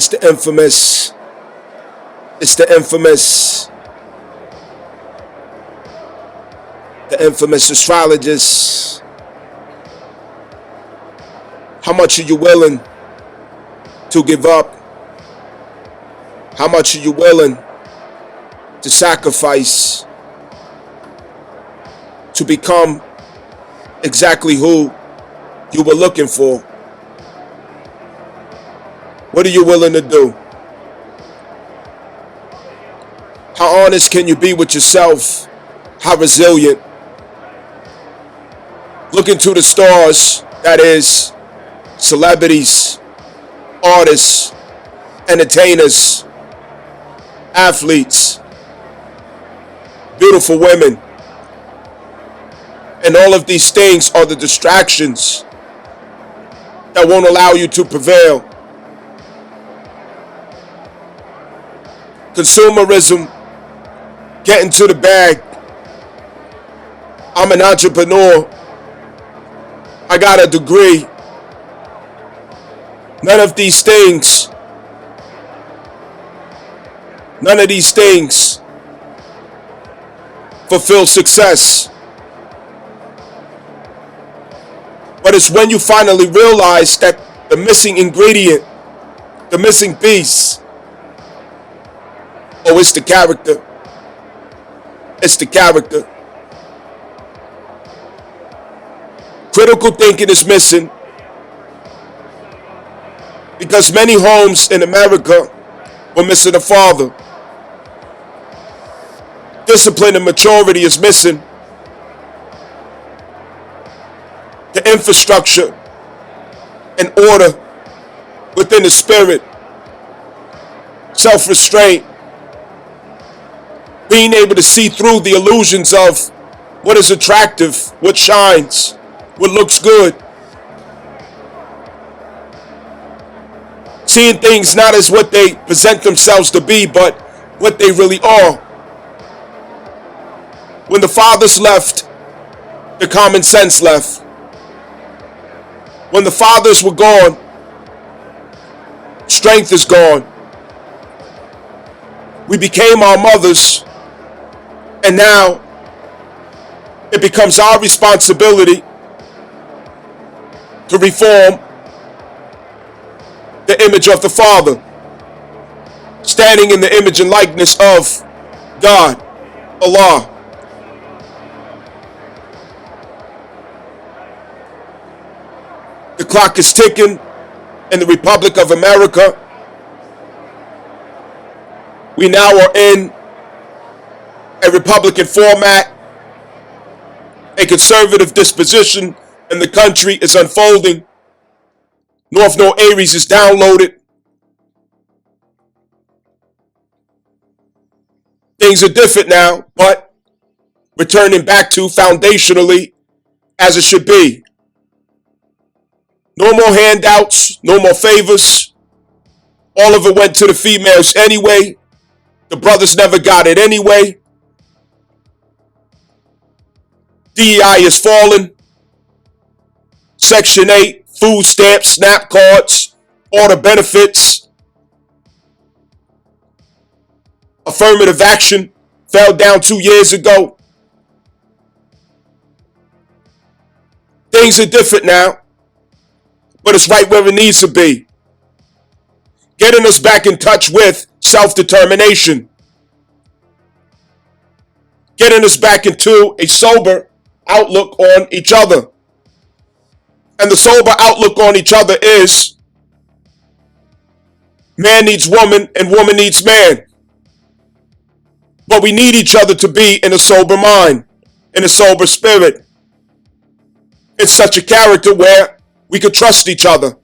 It's the infamous. It's the infamous. The infamous astrologist. How much are you willing to give up? How much are you willing to sacrifice to become exactly who you were looking for? What are you willing to do? How honest can you be with yourself? How resilient? Look into the stars, that is, celebrities, artists, entertainers, athletes, beautiful women. And all of these things are the distractions that won't allow you to prevail. Consumerism, get into the bag. I'm an entrepreneur. I got a degree. None of these things fulfill success. But it's when you finally realize that the missing ingredient, the missing piece, oh, it's the character. It's the character. Critical thinking is missing because many homes in America were missing a father. Discipline and maturity is missing. The infrastructure and order within the spirit, self-restraint, being able to see through the illusions of what is attractive, what shines, what looks good. Seeing things not as what they present themselves to be, but what they really are. When the fathers left, the common sense left. When the fathers were gone, strength is gone. We became our mothers, and now it becomes our responsibility to reform the image of the Father, standing in the image and likeness of God, Allah. The clock is ticking in the Republic of America. We now are in a Republican format. A conservative disposition in the country is unfolding. North Node Aries is downloaded. Things are different now, but returning back to foundationally as it should be. No more handouts, no more favors. All of it went to the females anyway. The brothers never got it anyway. DEI is falling. Section 8, food stamps, SNAP cards, all the benefits. Affirmative action fell down 2 years ago. Things are different now, but it's right where it needs to be. Getting us back in touch with self-determination. Getting us back into a sober outlook on each other. And the sober outlook on each other is man needs woman and woman needs man. But we need each other to be in a sober mind, in a sober spirit, in such a character where we could trust each other.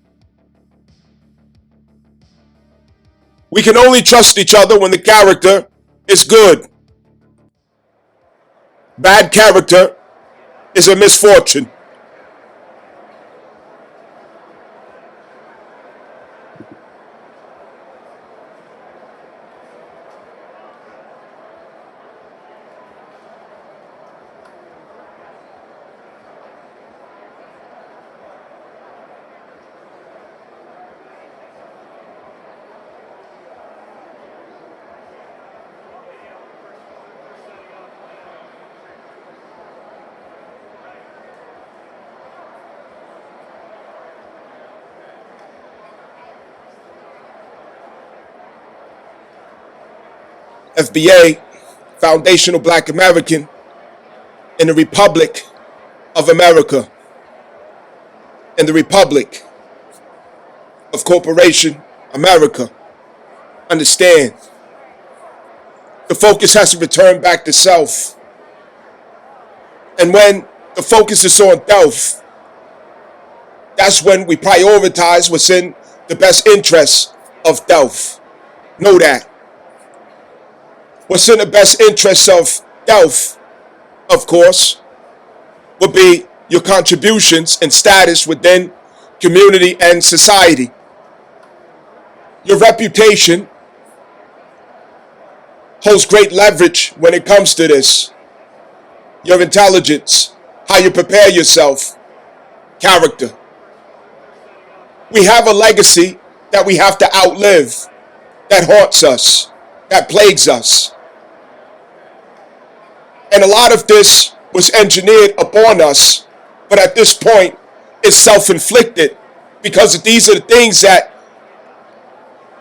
We can only trust each other when the character is good. Bad character is a misfortune. FBA, Foundational Black American, in the Republic of America, in the Republic of Corporation America. Understand, the focus has to return back to self. And when the focus is on self, that's when we prioritize what's in the best interests of self. Know that. What's in the best interests of self, of course, would be your contributions and status within community and society. Your reputation holds great leverage when it comes to this. Your intelligence, how you prepare yourself, character. We have a legacy that we have to outlive, that haunts us, that plagues us. And a lot of this was engineered upon us, but at this point, it's self-inflicted because these are the things that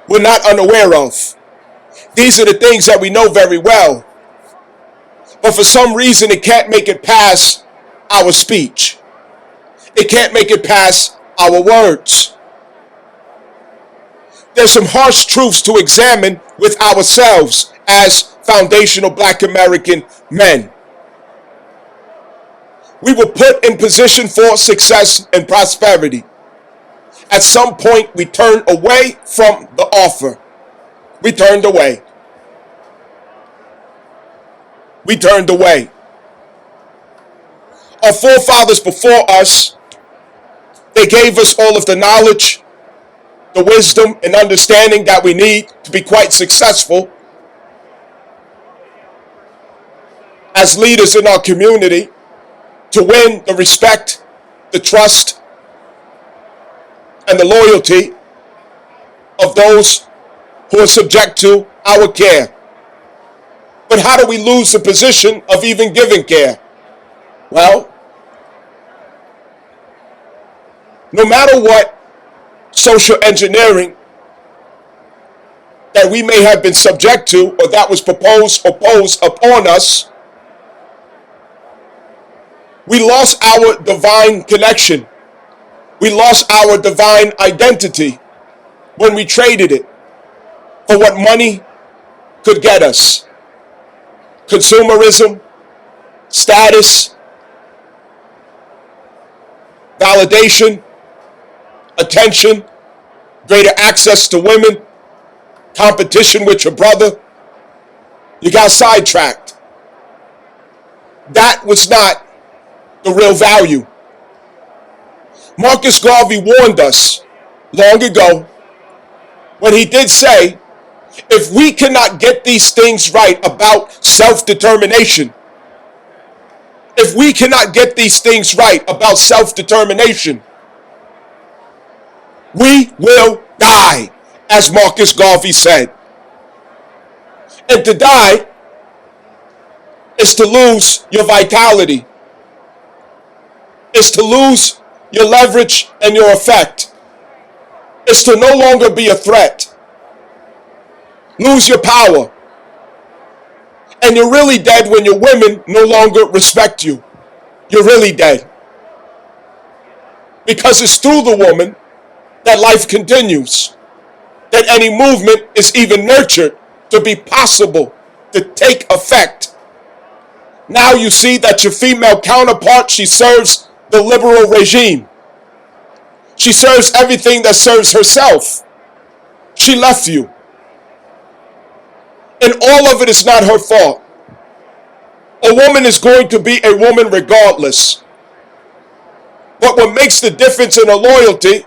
we're not unaware of. These are the things that we know very well. But for some reason, it can't make it past our speech. It can't make it past our words. There's some harsh truths to examine with ourselves as foundational Black American men. We were put in position for success and prosperity. At some point, we turned away from the offer. We turned away. We turned away. Our forefathers before us, they gave us all of the knowledge, the wisdom and understanding that we need to be quite successful as leaders in our community, to win the respect, the trust, and the loyalty of those who are subject to our care. But how do we lose the position of even giving care? Well, no matter what social engineering that we may have been subject to or that was proposed or posed upon us, we lost our divine connection. We lost our divine identity when we traded it for what money could get us. Consumerism, status, validation, attention, greater access to women, competition with your brother. You got sidetracked. That was not the real value. Marcus Garvey warned us long ago when he did say, if we cannot get these things right about self-determination, if we cannot get these things right about self-determination, we will die, as Marcus Garvey said. And to die is to lose your vitality, is to lose your leverage and your effect, is to no longer be a threat, lose your power. And you're really dead when your women no longer respect you. You're really dead. Because it's through the woman that life continues, that any movement is even nurtured to be possible, to take effect. Now you see that your female counterpart, she serves the liberal regime. She serves everything that serves herself. She left you. And all of it is not her fault. A woman is going to be a woman regardless. But what makes the difference in her loyalty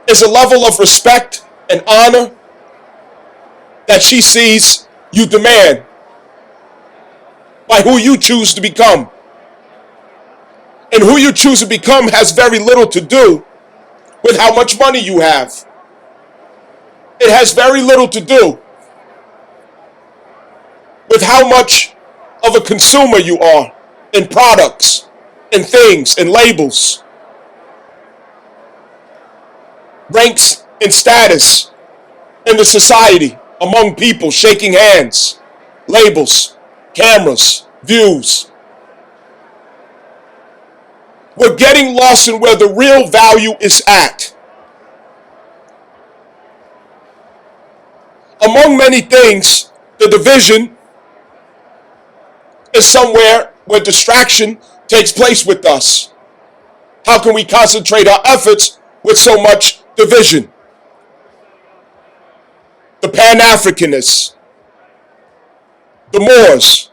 is a level of respect and honor that she sees you demand by who you choose to become. And who you choose to become has very little to do with how much money you have. It has very little to do with how much of a consumer you are in products, in things, in labels, ranks, and status in the society. among people, shaking hands, labels, cameras, views. We're getting lost in where the real value is at. Among many things, the division is somewhere where distraction takes place with us. How can we concentrate our efforts with so much division? The Pan-Africanists, the Moors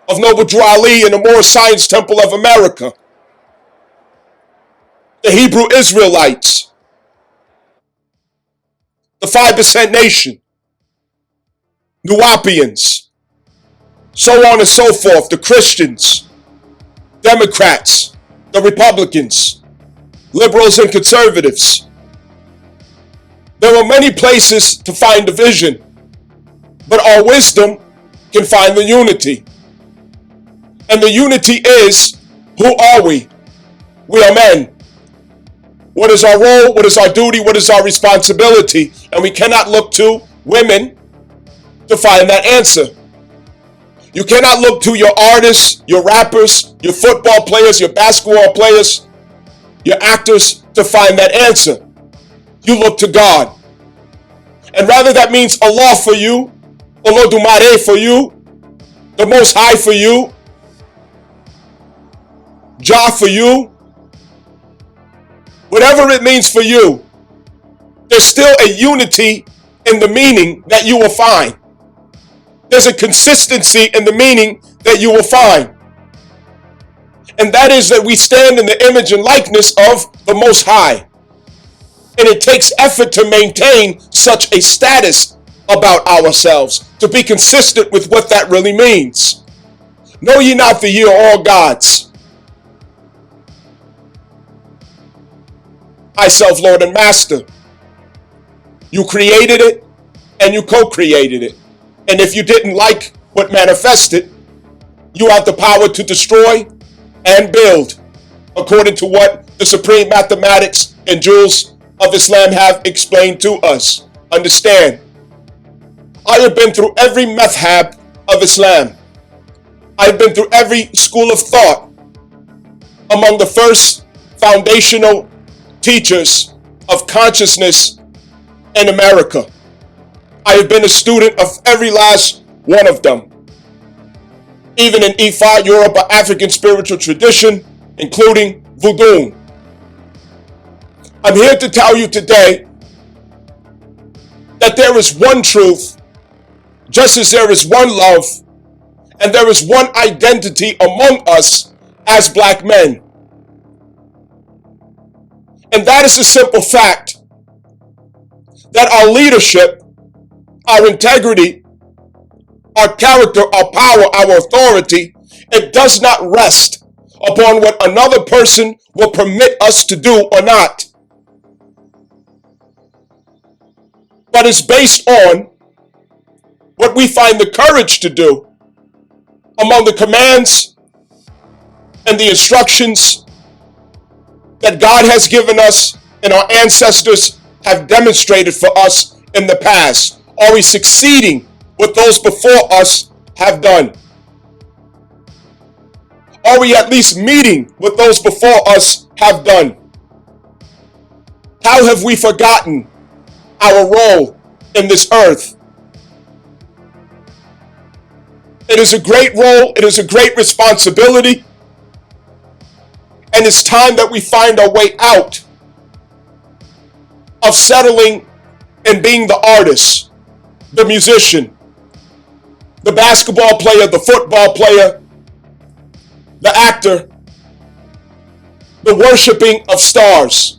of Noble Drew Ali and the Moor Science Temple of America, the Hebrew Israelites, the 5% Nation, Nuwapians, so on and so forth, the Christians, Democrats, the Republicans, liberals and conservatives. There are many places to find division, but our wisdom can find the unity. And the unity is, who are we? We are men. What is our role? What is our duty? What is our responsibility? And we cannot look to women to find that answer. You cannot look to your artists, your rappers, your football players, your basketball players, your actors to find that answer. You look to God. And rather that means Allah for you, Olodumare for you, the Most High for you, Jah for you, whatever it means for you, there's still a unity in the meaning that you will find. There's a consistency in the meaning that you will find. And that is that we stand in the image and likeness of the Most High. And it takes effort to maintain such a status about ourselves, to be consistent with what that really means. Know ye not that ye are all gods? I, self, Lord and Master. You created it and you co-created it. And if you didn't like what manifested, you have the power to destroy and build, according to what the supreme mathematics and jewels of Islam have explained to us. Understand, I have been through every madhab of Islam. I've been through every school of thought. Among the first foundational teachers of consciousness in America, I have been a student of every last one of them. Even in Ifa, Yoruba, African spiritual tradition, including Voodoo. I'm here to tell you today that there is one truth, just as there is one love, and there is one identity among us as black men. And that is the simple fact that our leadership, our integrity, our character, our power, our authority, it does not rest upon what another person will permit us to do or not. But it's based on what we find the courage to do among the commands and the instructions that God has given us and our ancestors have demonstrated for us in the past. Are we succeeding what those before us have done? Are we at least meeting what those before us have done? How have we forgotten our role in this earth? It is a great role, it is a great responsibility, and it's time that we find our way out of settling and being the artist, the musician, the basketball player, the football player, the actor, the worshiping of stars,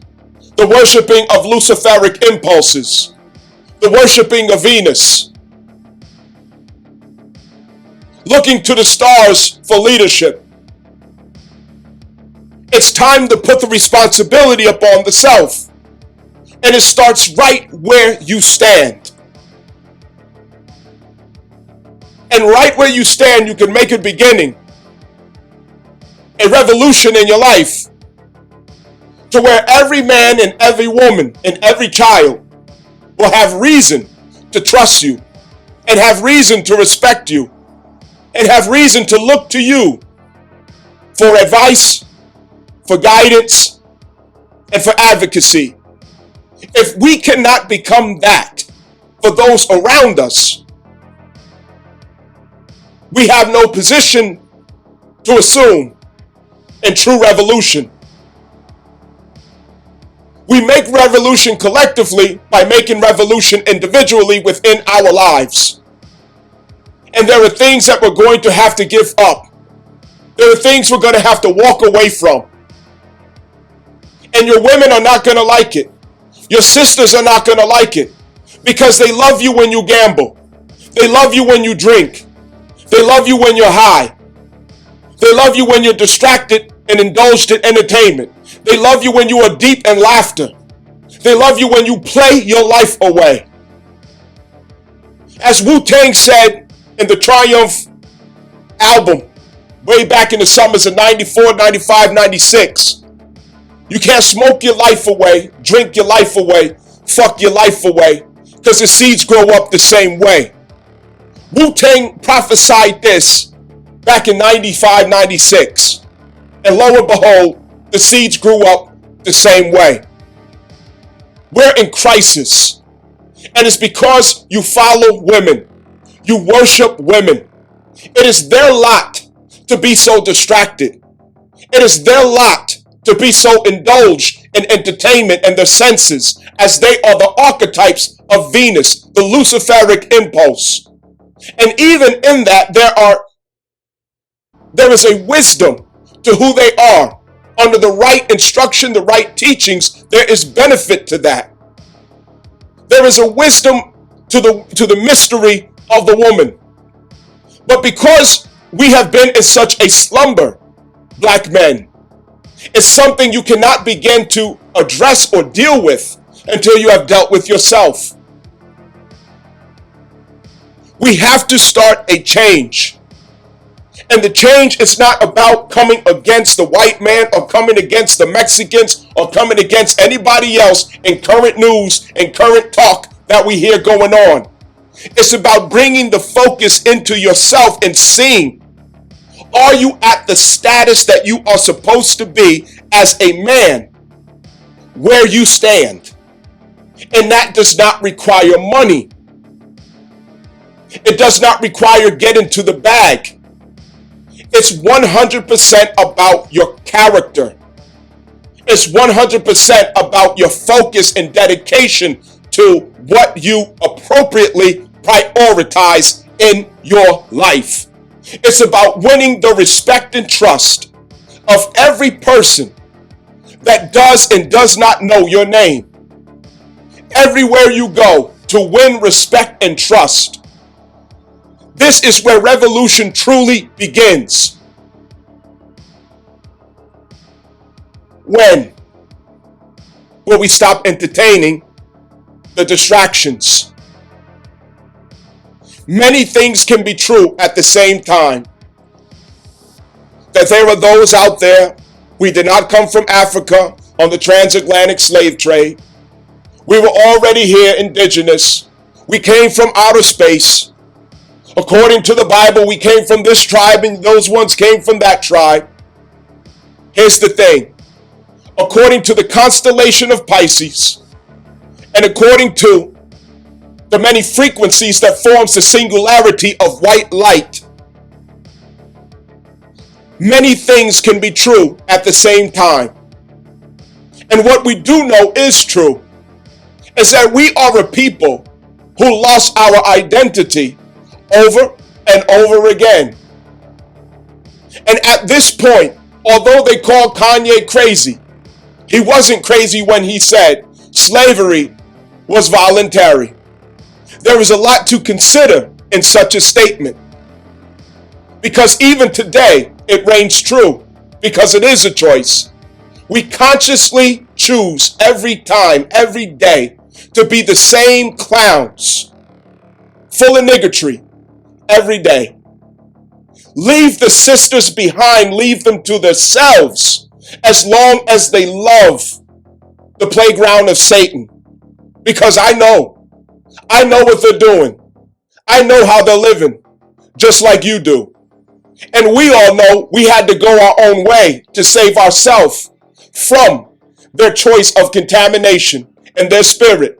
the worshiping of Luciferic impulses, the worshiping of Venus, looking to the stars for leadership. It's time to put the responsibility upon the self, and it starts right where you stand. And right where you stand, you can make a beginning, a revolution in your life, to where every man and every woman and every child will have reason to trust you and have reason to respect you and have reason to look to you for advice, for guidance, and for advocacy. If we cannot become that for those around us, we have no position to assume in true revolution. We make revolution collectively by making revolution individually within our lives. And there are things that we're going to have to give up. There are things we're going to have to walk away from. And your women are not going to like it. Your sisters are not going to like it because they love you when you gamble. They love you when you drink. They love you when you're high. They love you when you're distracted and indulged in entertainment. They love you when you are deep in laughter. They love you when you play your life away. As Wu-Tang said in the Triumph album, way back in the summers of 94, 95, 96, you can't smoke your life away, drink your life away, fuck your life away, because the seeds grow up the same way. Wu-Tang prophesied this back in 95, 96. And lo and behold, the seeds grew up the same way. We're in crisis. And it's because you follow women. You worship women. It is their lot to be so distracted. It is their lot to be so indulged in entertainment and their senses, as they are the archetypes of Venus, the Luciferic impulse. And even in that, there is a wisdom to who they are. Under the right instruction, the right teachings, there is benefit to that. There is a wisdom to the mystery of the woman. But because we have been in such a slumber, black men, it's something you cannot begin to address or deal with until you have dealt with yourself. We have to start a change. And the change is not about coming against the white man or coming against the Mexicans or coming against anybody else in current news and current talk that we hear going on. It's about bringing the focus into yourself and seeing, are you at the status that you are supposed to be as a man where you stand? And that does not require money. It does not require getting to the bag. It's 100% about your character. It's 100% about your focus and dedication to what you appropriately prioritize in your life. It's about winning the respect and trust of every person that does and does not know your name. Everywhere you go, to win respect and trust. This is where revolution truly begins. When will we stop entertaining the distractions? Many things can be true at the same time. That there are those out there, we did not come from Africa on the transatlantic slave trade. We were already here indigenous. We came from outer space. According to the Bible, we came from this tribe and those ones came from that tribe. Here's the thing. According to the constellation of Pisces, and according to the many frequencies that forms the singularity of white light, many things can be true at the same time. And what we do know is true is that we are a people who lost our identity over and over again. And at this point, although they called Kanye crazy, he wasn't crazy when he said slavery was voluntary. There is a lot to consider in such a statement. Because even today, it reigns true, because it is a choice. We consciously choose every time, every day, to be the same clowns, full of niggotry, every day. Leave the sisters behind, leave them to themselves, as long as they love the playground of Satan. Because I know I know what they're doing. I know how they're living, just like you do. And we all know we had to go our own way to save ourselves from their choice of contamination in their spirit.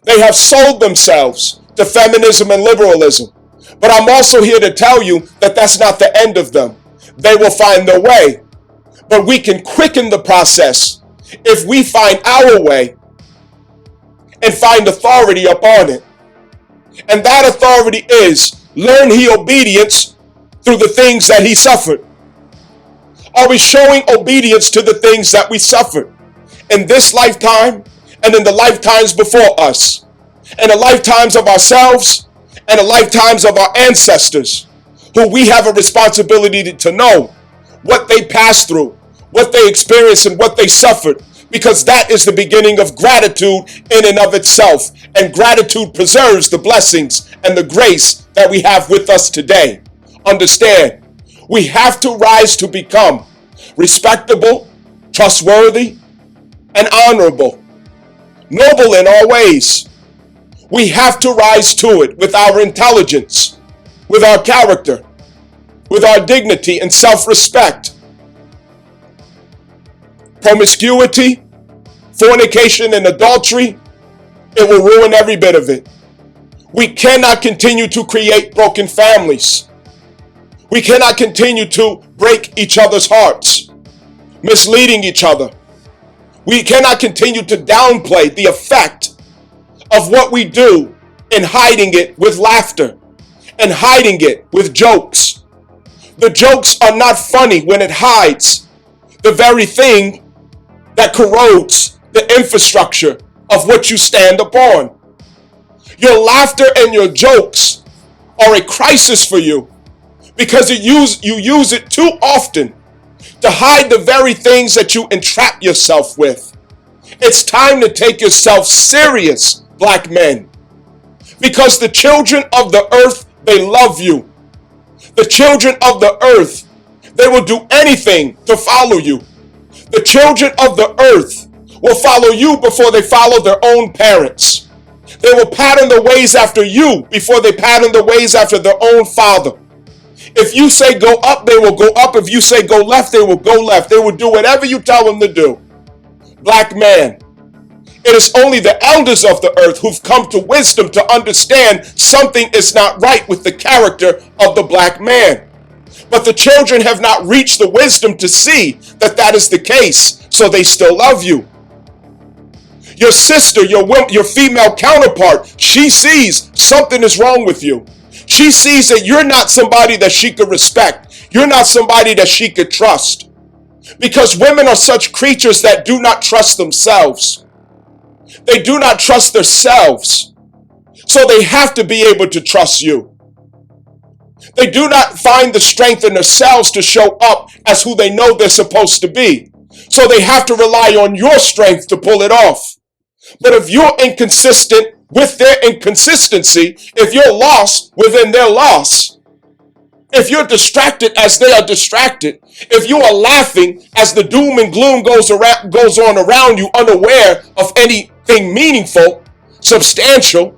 They have sold themselves to feminism and liberalism. But I'm also here to tell you that that's not the end of them. They will find their way. But we can quicken the process if we find our way and find authority upon it. And that authority is learn he obedience through the things that he suffered. Are we showing obedience to the things that we suffered in this lifetime and in the lifetimes before us, and the lifetimes of ourselves and the lifetimes of our ancestors, who we have a responsibility to know what they passed through, what they experienced, and what they suffered, because that is the beginning of gratitude in and of itself. And gratitude preserves the blessings and the grace that we have with us today. Understand, we have to rise to become respectable, trustworthy, and honorable, noble in all ways. We have to rise to it with our intelligence, with our character, with our dignity and self-respect. Promiscuity, fornication, and adultery, it will ruin every bit of it. We cannot continue to create broken families. We cannot continue to break each other's hearts, misleading each other. We cannot continue to downplay the effect of what we do and hiding it with laughter and hiding it with jokes. The jokes are not funny when it hides the very thing that corrodes the infrastructure of what you stand upon. Your laughter and your jokes are a crisis for you because you use it too often to hide the very things that you entrap yourself with. It's time to take yourself serious, black men, because the children of the earth, they love you. The children of the earth, they will do anything to follow you. The children of the earth will follow you before they follow their own parents. They will pattern their ways after you before they pattern their ways after their own father. If you say go up, they will go up. If you say go left, they will go left. They will do whatever you tell them to do. Black man, it is only the elders of the earth who've come to wisdom to understand something is not right with the character of the black man. But the children have not reached the wisdom to see that that is the case, so they still love you. Your sister, your female counterpart, she sees something is wrong with you. She sees that you're not somebody that she could respect. You're not somebody that she could trust. Because women are such creatures that do not trust themselves. They do not trust themselves. So they have to be able to trust you. They do not find the strength in themselves to show up as who they know they're supposed to be. So they have to rely on your strength to pull it off. But if you're inconsistent with their inconsistency, if you're lost within their loss, if you're distracted as they are distracted, if you are laughing as the doom and gloom goes on around you, unaware of anything meaningful, substantial,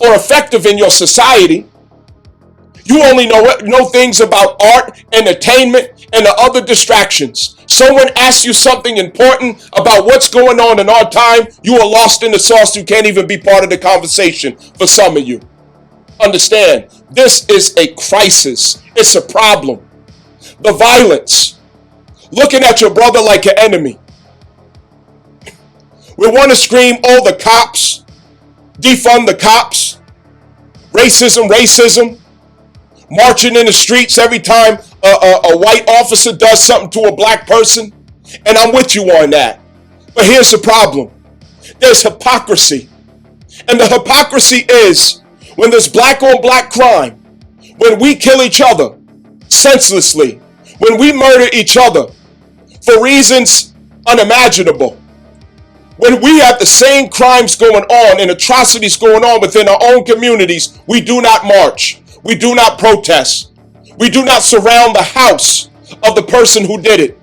or effective in your society, you only know things about art, entertainment, and the other distractions. Someone asks you something important about what's going on in our time, you are lost in the sauce. You can't even be part of the conversation for some of you. Understand, this is a crisis. It's a problem. The violence, looking at your brother like an enemy. We want to scream, oh, the cops, defund the cops, racism, marching in the streets every time a white officer does something to a black person. And I'm with you on that. But here's the problem. There's hypocrisy. And the hypocrisy is when there's black on black crime, when we kill each other senselessly, when we murder each other for reasons unimaginable, when we have the same crimes going on and atrocities going on within our own communities, we do not march. We do not protest. We do not surround the house of the person who did it.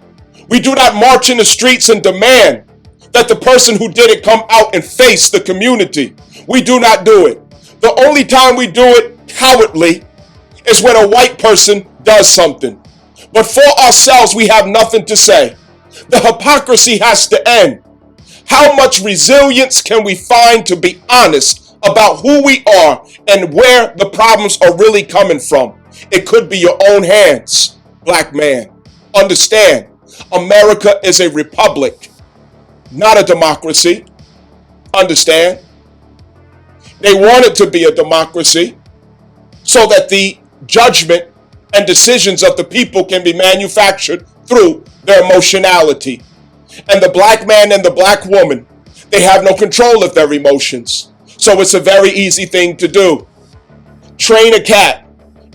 We do not march in the streets and demand that the person who did it come out and face the community. We do not do it. The only time we do it cowardly is when a white person does something. But for ourselves, we have nothing to say. The hypocrisy has to end. How much resilience can we find to be honest about who we are and where the problems are really coming from? It could be your own hands, black man. Understand, America is a republic, not a democracy. Understand? They want it to be a democracy so that the judgment and decisions of the people can be manufactured through their emotionality. And the black man and the black woman, they have no control of their emotions. So it's a very easy thing to do. Train a cat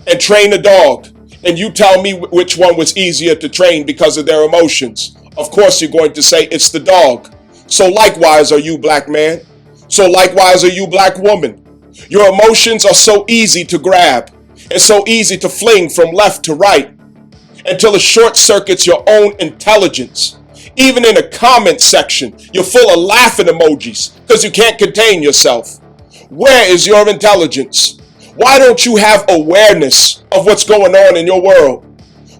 and train a dog, and you tell me which one was easier to train because of their emotions. Of course you're going to say it's the dog. So likewise are you, black man. So likewise are you, black woman. Your emotions are so easy to grab and so easy to fling from left to right until it short circuits your own intelligence. Even in a comment section, you're full of laughing emojis because you can't contain yourself. Where is your intelligence? Why don't you have awareness of what's going on in your world?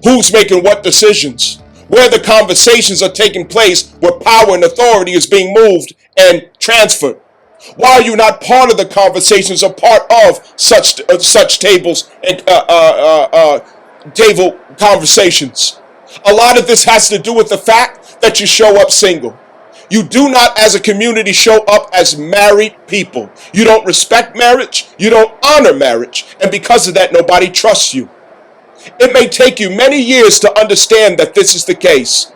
Who's making what decisions? Where the conversations are taking place, where power and authority is being moved and transferred? Why are you not part of the conversations or part of such tables and table conversations? A lot of this has to do with the fact that you show up single. You do not, as a community, show up as married people. You don't respect marriage. You don't honor marriage. And because of that, nobody trusts you. It may take you many years to understand that this is the case.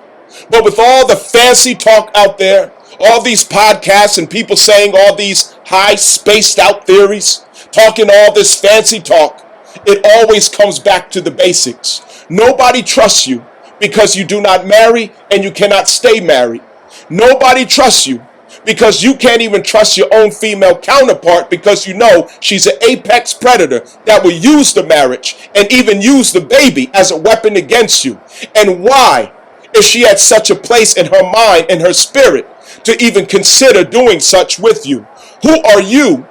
But with all the fancy talk out there, all these podcasts and people saying all these high spaced out theories, talking all this fancy talk, it always comes back to the basics. Nobody trusts you because you do not marry and you cannot stay married. Nobody trusts you because you can't even trust your own female counterpart because you know she's an apex predator that will use the marriage and even use the baby as a weapon against you. And why, if she had such a place in her mind and her spirit to even consider doing such with you? Who are you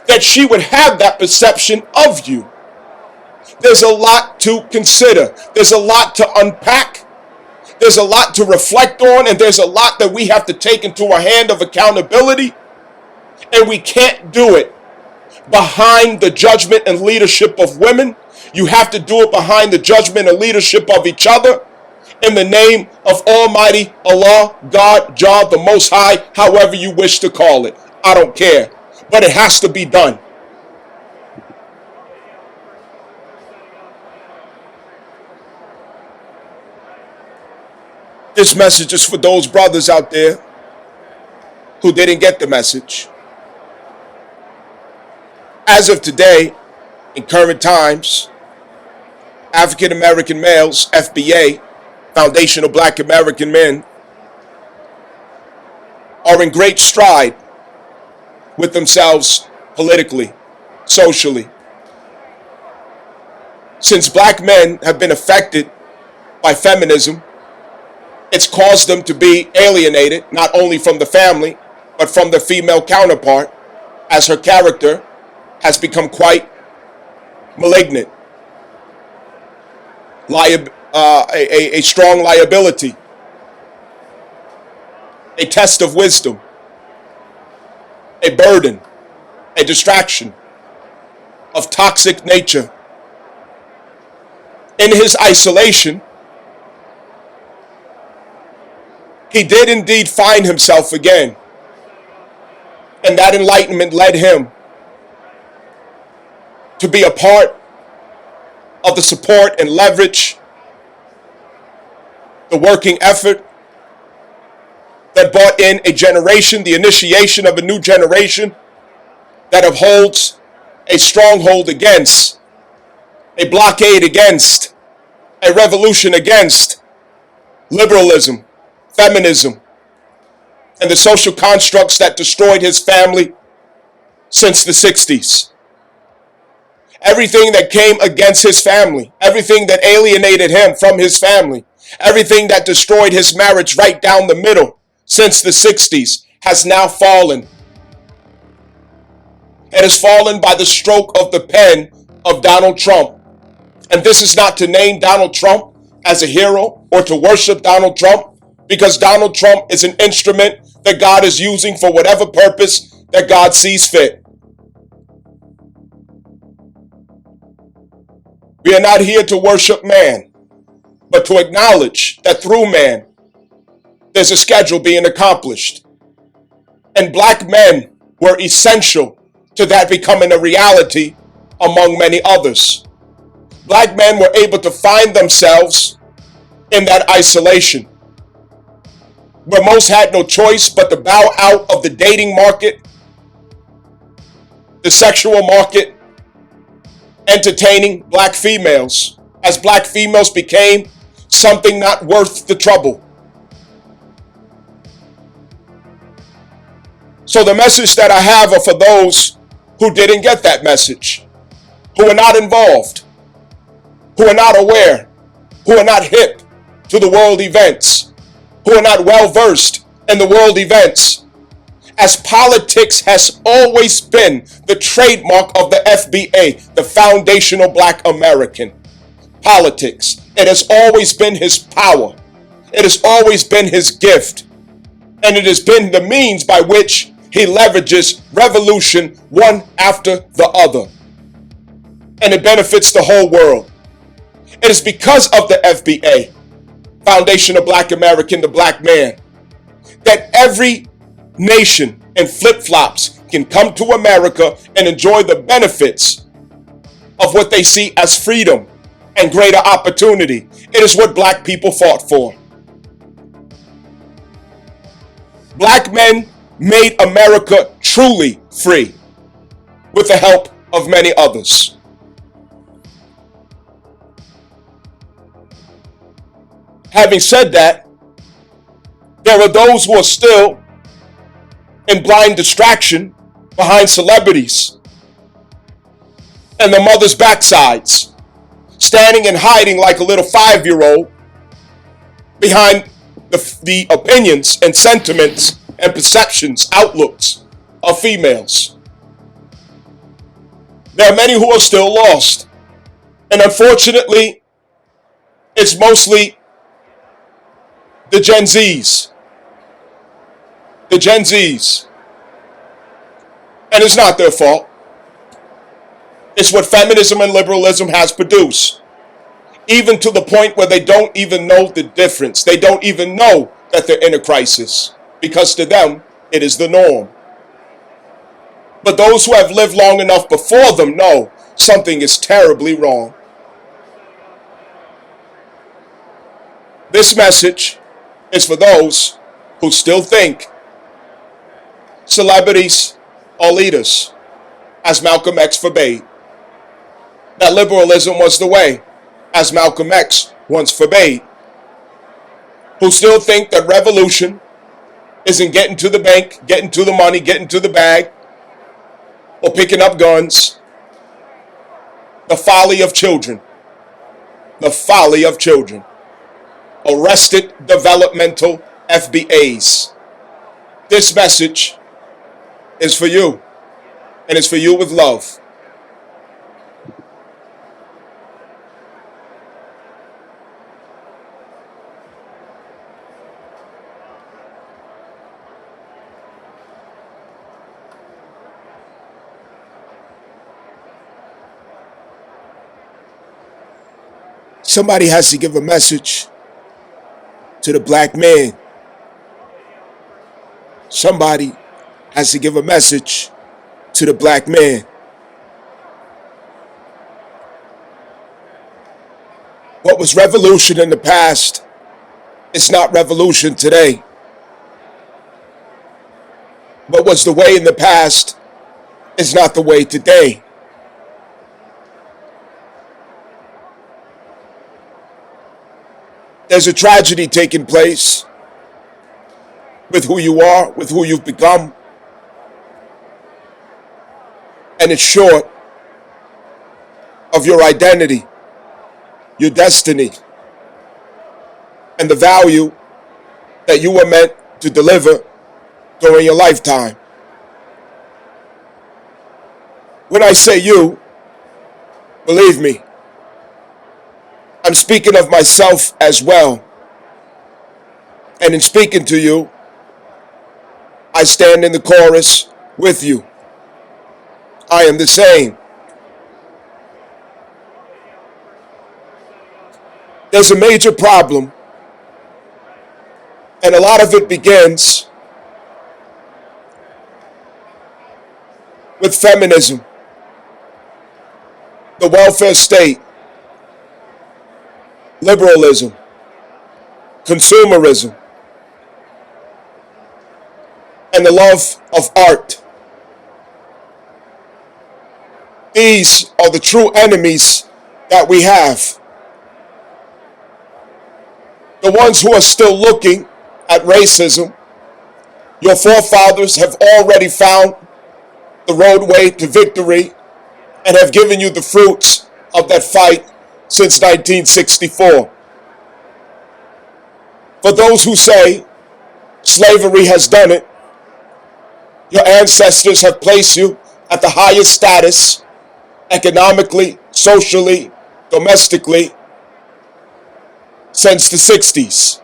that she would have that perception of you? There's a lot to consider. There's a lot to unpack. There's a lot to reflect on, and there's a lot that we have to take into our hand of accountability, and we can't do it behind the judgment and leadership of women. You have to do it behind the judgment and leadership of each other in the name of Almighty Allah, God, Jah, the Most High, however you wish to call it. I don't care, but it has to be done. This message is for those brothers out there who didn't get the message. As of today, in current times, African American males, FBA, Foundation of Black American Men, are in great stride with themselves politically, socially. Since black men have been affected by feminism, it's caused them to be alienated, not only from the family, but from their female counterpart, as her character has become quite malignant. A strong liability, a test of wisdom, a burden, a distraction of toxic nature. In his isolation, he did indeed find himself again, and that enlightenment led him to be a part of the support and leverage, the working effort that brought in a generation, the initiation of a new generation that upholds a stronghold against, a blockade against, a revolution against liberalism, feminism, and the social constructs that destroyed his family since the 60s. Everything that came against his family, everything that alienated him from his family, everything that destroyed his marriage right down the middle, since the 60s has now fallen. It has fallen by the stroke of the pen of Donald Trump. And this is not to name Donald Trump as a hero or to worship Donald Trump, because Donald Trump is an instrument that God is using for whatever purpose that God sees fit. We are not here to worship man, but to acknowledge that through man, there's a schedule being accomplished. And black men were essential to that becoming a reality among many others. Black men were able to find themselves in that isolation, where most had no choice but to bow out of the dating market, the sexual market, entertaining black females, as black females became something not worth the trouble. So the message that I have are for those who didn't get that message, who are not involved, who are not aware, who are not hip to the world events, who are not well versed in the world events. As politics has always been the trademark of the FBA, the Foundational Black American. Politics. It has always been his power. It has always been his gift. And it has been the means by which he leverages revolution one after the other. And it benefits the whole world. It is because of the FBA, Foundation of Black American, the black man, that every nation in flip-flops can come to America and enjoy the benefits of what they see as freedom and greater opportunity. It is what black people fought for. Black men made America truly free with the help of many others. Having said that, there are those who are still in blind distraction behind celebrities and the mother's backsides, standing and hiding like a little 5-year-old behind the opinions and sentiments and perceptions, outlooks of females. There are many who are still lost. And unfortunately, it's mostly the Gen Zs. The Gen Zs. And it's not their fault. It's what feminism and liberalism has produced. Even to the point where they don't even know the difference. They don't even know that they're in a crisis, because to them, it is the norm. But those who have lived long enough before them know something is terribly wrong. This message is for those who still think celebrities are leaders, as Malcolm X forbade. That liberalism was the way, as Malcolm X once forbade. Who still think that revolution isn't getting to the bank, getting to the money, getting to the bag, or picking up guns. The folly of children. The folly of children. Arrested developmental FBAs. This message is for you, and it's for you with love. Somebody has to give a message to the black man. Somebody has to give a message to the black man. What was revolution in the past is not revolution today. What was the way in the past is not the way today. There's a tragedy taking place with who you are, with who you've become. And it's short of your identity, your destiny, and the value that you were meant to deliver during your lifetime. When I say you, believe me, I'm speaking of myself as well. And in speaking to you, I stand in the chorus with you. I am the same. There's a major problem, and a lot of it begins with feminism, the welfare state, liberalism, consumerism, and the love of art. These are the true enemies that we have. The ones who are still looking at racism, your forefathers have already found the roadway to victory and have given you the fruits of that fight since 1964. For those who say slavery has done it, your ancestors have placed you at the highest status, economically, socially, domestically, since the 60s.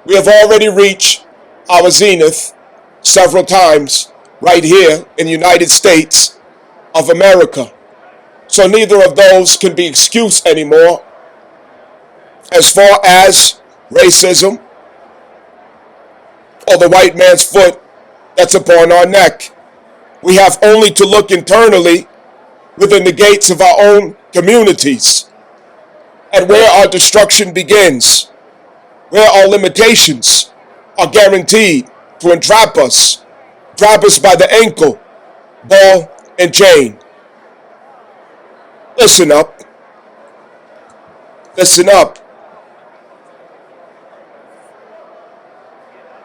We have already reached our zenith several times right here in the United States of America. So neither of those can be excused anymore as far as racism or the white man's foot that's upon our neck. We have only to look internally within the gates of our own communities at where our destruction begins, where our limitations are guaranteed to entrap us by the ankle, ball, and chain. Listen up. Listen up.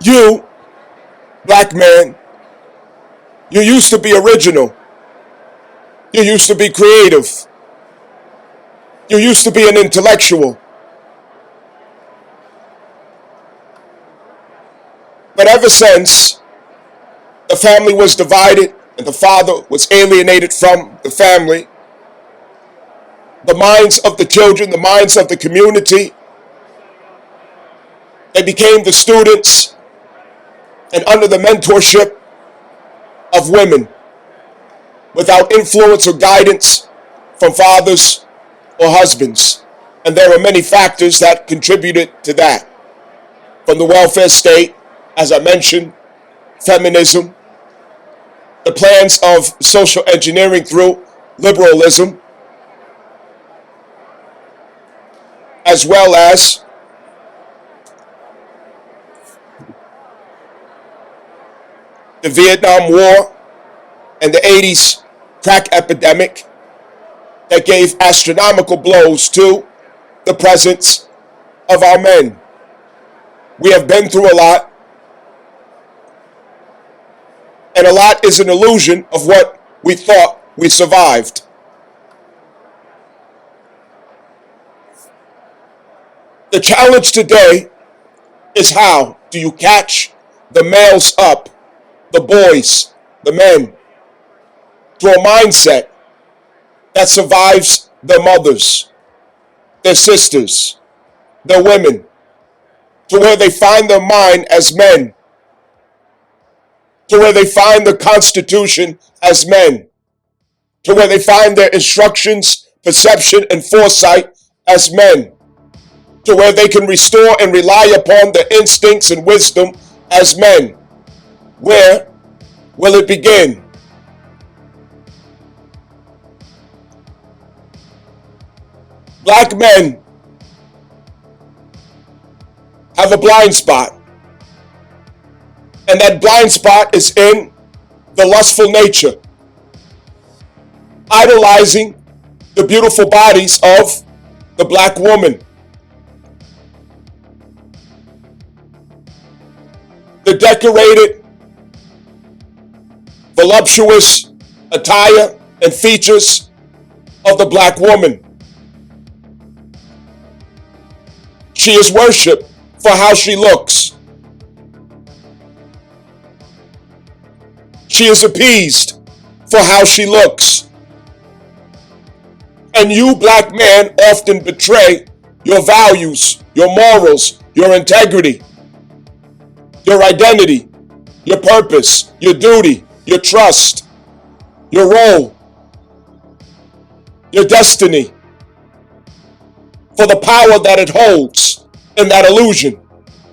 You, black man, you used to be original. You used to be creative. You used to be an intellectual. But ever since the family was divided and the father was alienated from the family, the minds of the children, the minds of the community, they became the students and under the mentorship of women without influence or guidance from fathers or husbands. And there are many factors that contributed to that. From the welfare state, as I mentioned, feminism, the plans of social engineering through liberalism, as well as the Vietnam War and the 80s crack epidemic that gave astronomical blows to the presence of our men. We have been through a lot, and a lot is an illusion of what we thought we survived. The challenge today is how do you catch the males up, the boys, the men, to a mindset that survives their mothers, their sisters, their women, to where they find their mind as men, to where they find the Constitution as men, to where they find their instructions, perception, and foresight as men, to where they can restore and rely upon their instincts and wisdom as men. Where will it begin? Black men have a blind spot. And that blind spot is in the lustful nature, idolizing the beautiful bodies of the black woman. The decorated, voluptuous attire and features of the black woman. She is worshipped for how she looks. She is appeased for how she looks. And you, black man, often betray your values, your morals, your integrity, your identity, your purpose, your duty, your trust, your role, your destiny, for the power that it holds in that illusion,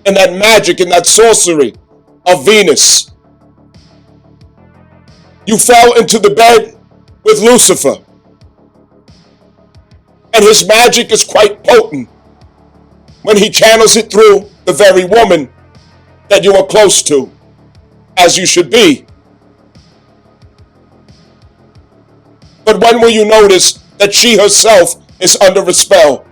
in that magic, in that sorcery of Venus. You fell into the bed with Lucifer, and his magic is quite potent when he channels it through the very woman that you are close to, as you should be. But when will you notice that she herself is under a spell?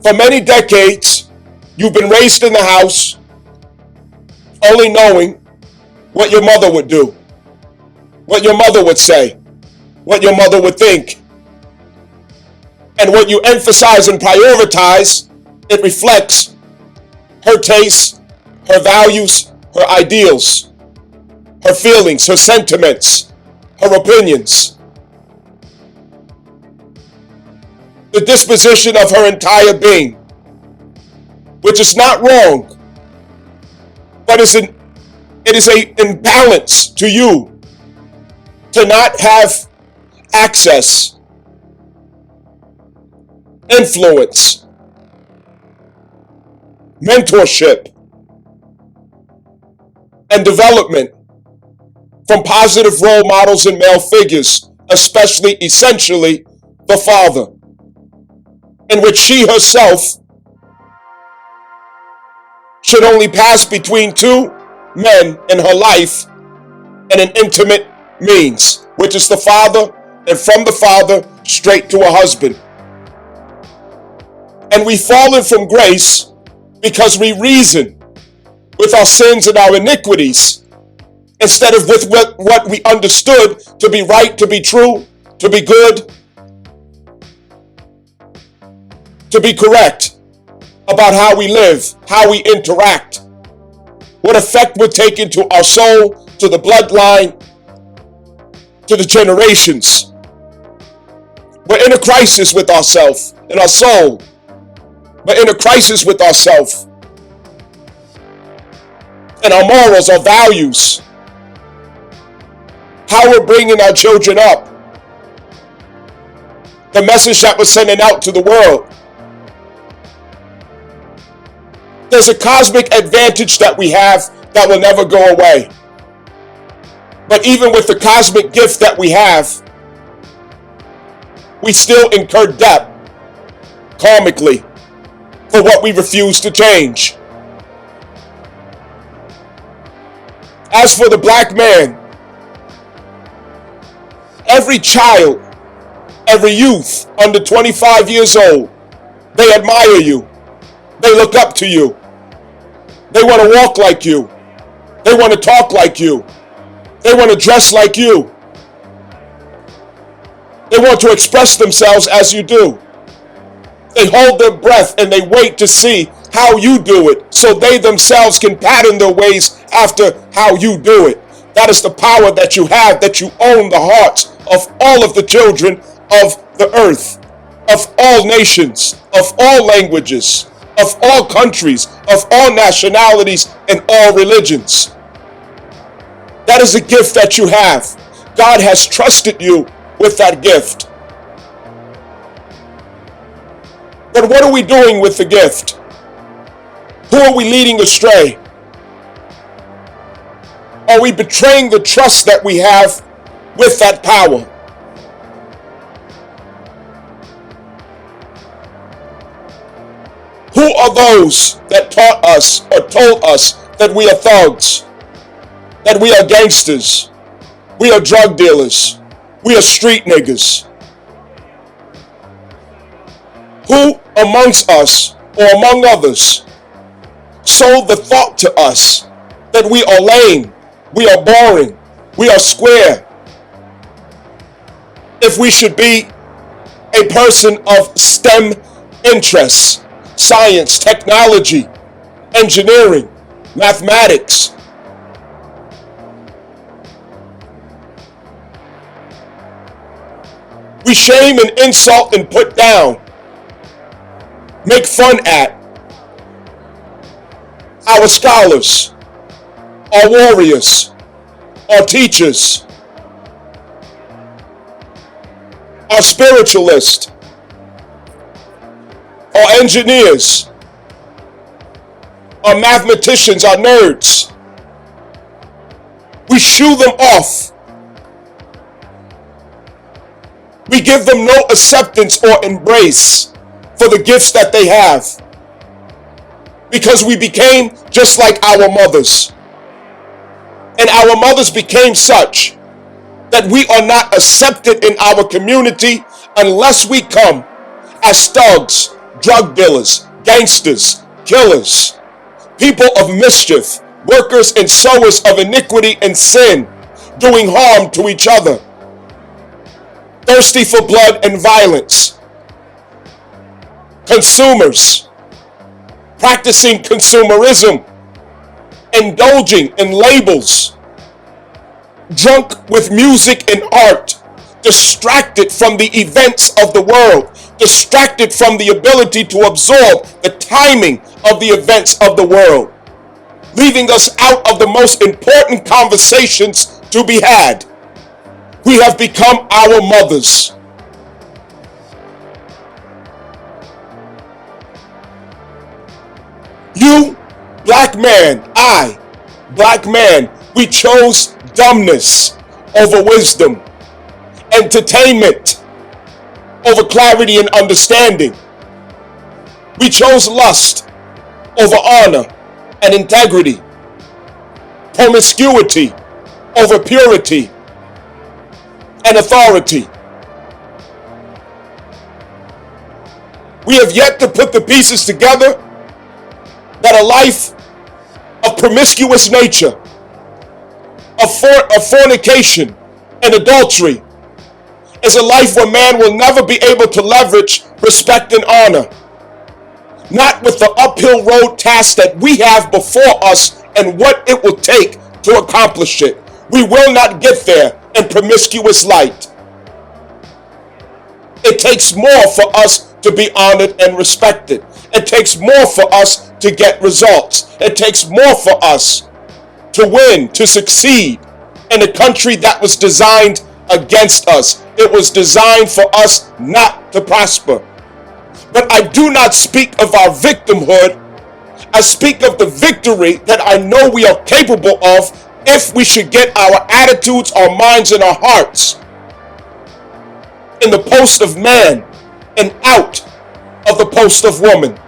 For many decades, you've been raised in the house only knowing what your mother would do, what your mother would say, what your mother would think. And what you emphasize and prioritize, it reflects her tastes, her values, her ideals, her feelings, her sentiments, her opinions. The disposition of her entire being, which is not wrong, but it is an imbalance to you to not have access, influence, mentorship, and development from positive role models and male figures, especially, essentially, the father, in which she herself should only pass between two men in her life in an intimate means, which is the father, and from the father straight to a husband. And we've fallen from grace because we reason with our sins and our iniquities instead of with what we understood to be right, to be true, to be good, to be correct about how we live, how we interact, what effect we're taking to our soul, to the bloodline, to the generations. We're in a crisis with ourselves, in our soul. We're in a crisis with ourselves and our morals, our values, how we're bringing our children up, the message that we're sending out to the world. There's a cosmic advantage that we have that will never go away. But even with the cosmic gift that we have, we still incur debt karmically for what we refuse to change. As for the black man, every child, every youth under 25 years old, they admire you. They look up to you. They want to walk like you. They want to talk like you. They want to dress like you. They want to express themselves as you do. They hold their breath and they wait to see how you do it so they themselves can pattern their ways after how you do it. That is the power that you have, that you own the hearts of all of the children of the earth, of all nations, of all languages, of all countries, of all nationalities, and all religions. That is a gift that you have. God has trusted you with that gift. But what are we doing with the gift? Who are we leading astray? Are we betraying the trust that we have with that power? Who are those that taught us or told us that we are thugs, that we are gangsters, we are drug dealers, we are street niggas? Who amongst us, or among others, sold the thought to us that we are lame, we are boring, we are square, if we should be a person of STEM interests: science, technology, engineering, mathematics. We shame and insult and put down, make fun at our scholars, our warriors, our teachers, our spiritualists, our engineers, our mathematicians, our nerds. We shoo them off. We give them no acceptance or embrace for the gifts that they have, because we became just like our mothers. And our mothers became such that we are not accepted in our community unless we come as thugs, drug dealers, gangsters, killers, people of mischief, workers and sowers of iniquity and sin, doing harm to each other, thirsty for blood and violence, consumers, practicing consumerism, indulging in labels, drunk with music and art, distracted from the events of the world, distracted from the ability to absorb the timing of the events of the world, leaving us out of the most important conversations to be had. We have become our mothers. You, black man, I, black man, we chose dumbness over wisdom, entertainment over clarity and understanding. We chose lust over honor and integrity, promiscuity over purity and authority. We have yet to put the pieces together that a life of promiscuous nature, of fornication and adultery, is a life where man will never be able to leverage respect and honor. Not with the uphill road task that we have before us and what it will take to accomplish it. We will not get there in promiscuous light. It takes more for us to be honored and respected. It takes more for us to get results. It takes more for us to win, to succeed in a country that was designed against us. It was designed for us not to prosper. But I do not speak of our victimhood. I speak of the victory that I know we are capable of if we should get our attitudes, our minds, and our hearts in the post of man and out of the post of woman.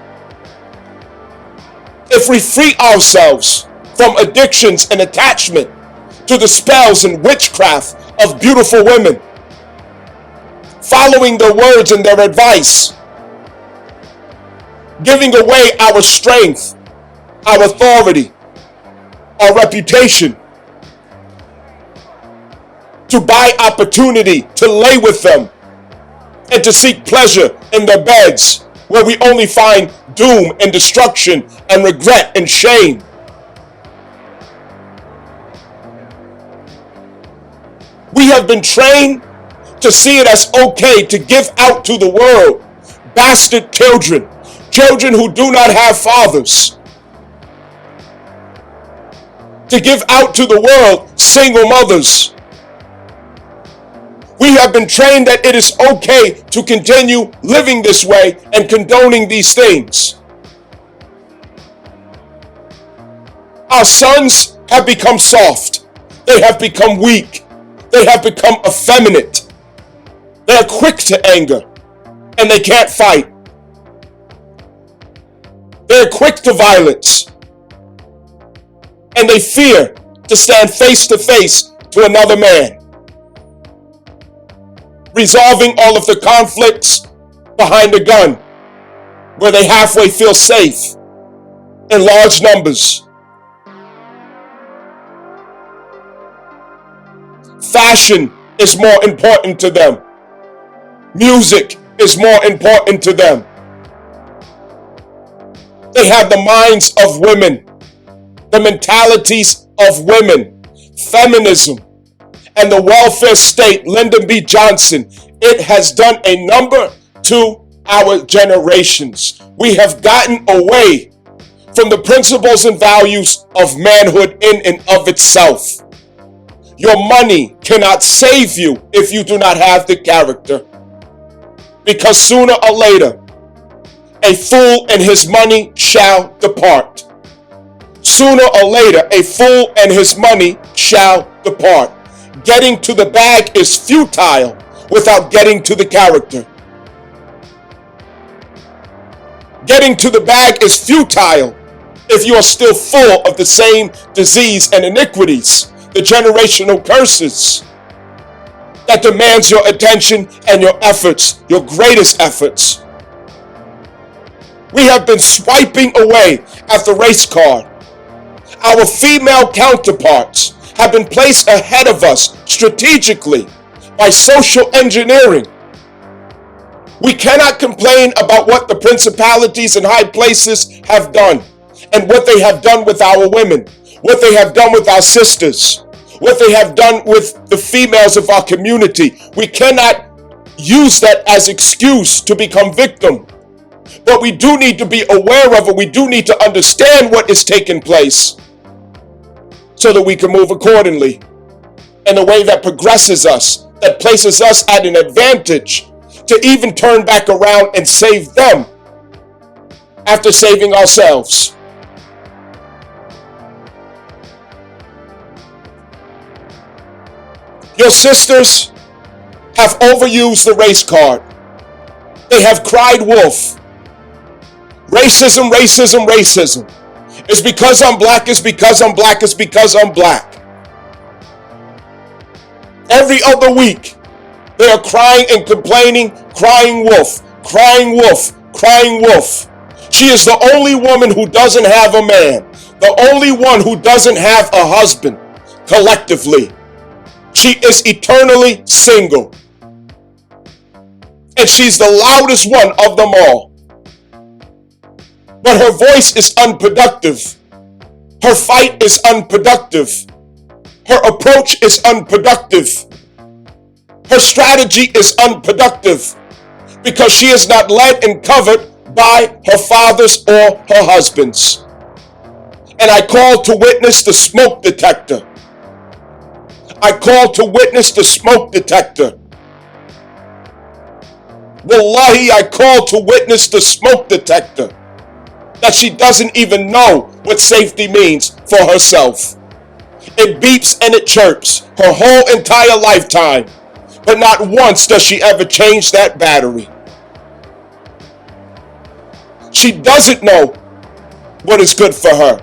If we free ourselves from addictions and attachment to the spells and witchcraft of beautiful women, following their words and their advice, giving away our strength, our authority, our reputation, to buy opportunity to lay with them and to seek pleasure in their beds where we only find doom and destruction and regret and shame. We have been trained to see it as okay to give out to the world bastard children, children who do not have fathers, to give out to the world single mothers. We have been trained that it is okay to continue living this way and condoning these things. Our sons have become soft. They have become weak. They have become effeminate. They are quick to anger and they can't fight. They are quick to violence and they fear to stand face to face to another man, resolving all of the conflicts behind a gun, where they halfway feel safe in large numbers. Fashion is more important to them. Music is more important to them. They have the minds of women, the mentalities of women, feminism, and the welfare state. Lyndon B. Johnson, it has done a number to our generations. We have gotten away from the principles and values of manhood in and of itself. Your money cannot save you if you do not have the character. Because sooner or later, a fool and his money shall depart. Sooner or later, a fool and his money shall depart. Getting to the bag is futile without getting to the character. Getting to the bag is futile if you are still full of the same disease and iniquities, the generational curses that demands your attention and your efforts, your greatest efforts. We have been swiping away at the race card. Our female counterparts have been placed ahead of us strategically by social engineering. We cannot complain about what the principalities and high places have done and what they have done with our women, what they have done with our sisters, what they have done with the females of our community. We cannot use that as excuse to become victim. But we do need to be aware of it. We do need to understand what is taking place so that we can move accordingly in a way that progresses us, that places us at an advantage to even turn back around and save them after saving ourselves. Your sisters have overused the race card. They have cried wolf. Racism, racism, racism. It's because I'm black, it's because I'm black, it's because I'm black. Every other week, they are crying and complaining, crying wolf, crying wolf, crying wolf. She is the only woman who doesn't have a man, the only one who doesn't have a husband, collectively. She is eternally single. And she's the loudest one of them all. But her voice is unproductive. Her fight is unproductive. Her approach is unproductive. Her strategy is unproductive because she is not led and covered by her fathers or her husbands. And I call to witness the smoke detector. I call to witness the smoke detector. Wallahi, I call to witness the smoke detector. That she doesn't even know what safety means for herself. It beeps and it chirps her whole entire lifetime, but not once does she ever change that battery. She doesn't know what is good for her.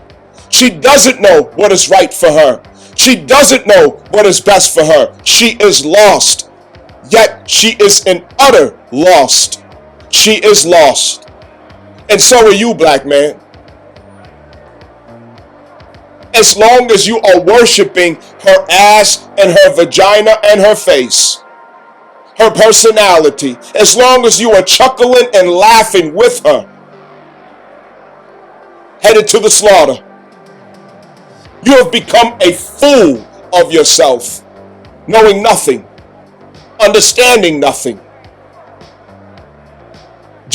She doesn't know what is right for her. She doesn't know what is best for her. She is lost. Yet she is an utter lost. She is lost. And so are you, black man. As long as you are worshiping her ass and her vagina and her face, her personality, as long as you are chuckling and laughing with her, headed to the slaughter, you have become a fool of yourself, knowing nothing, understanding nothing.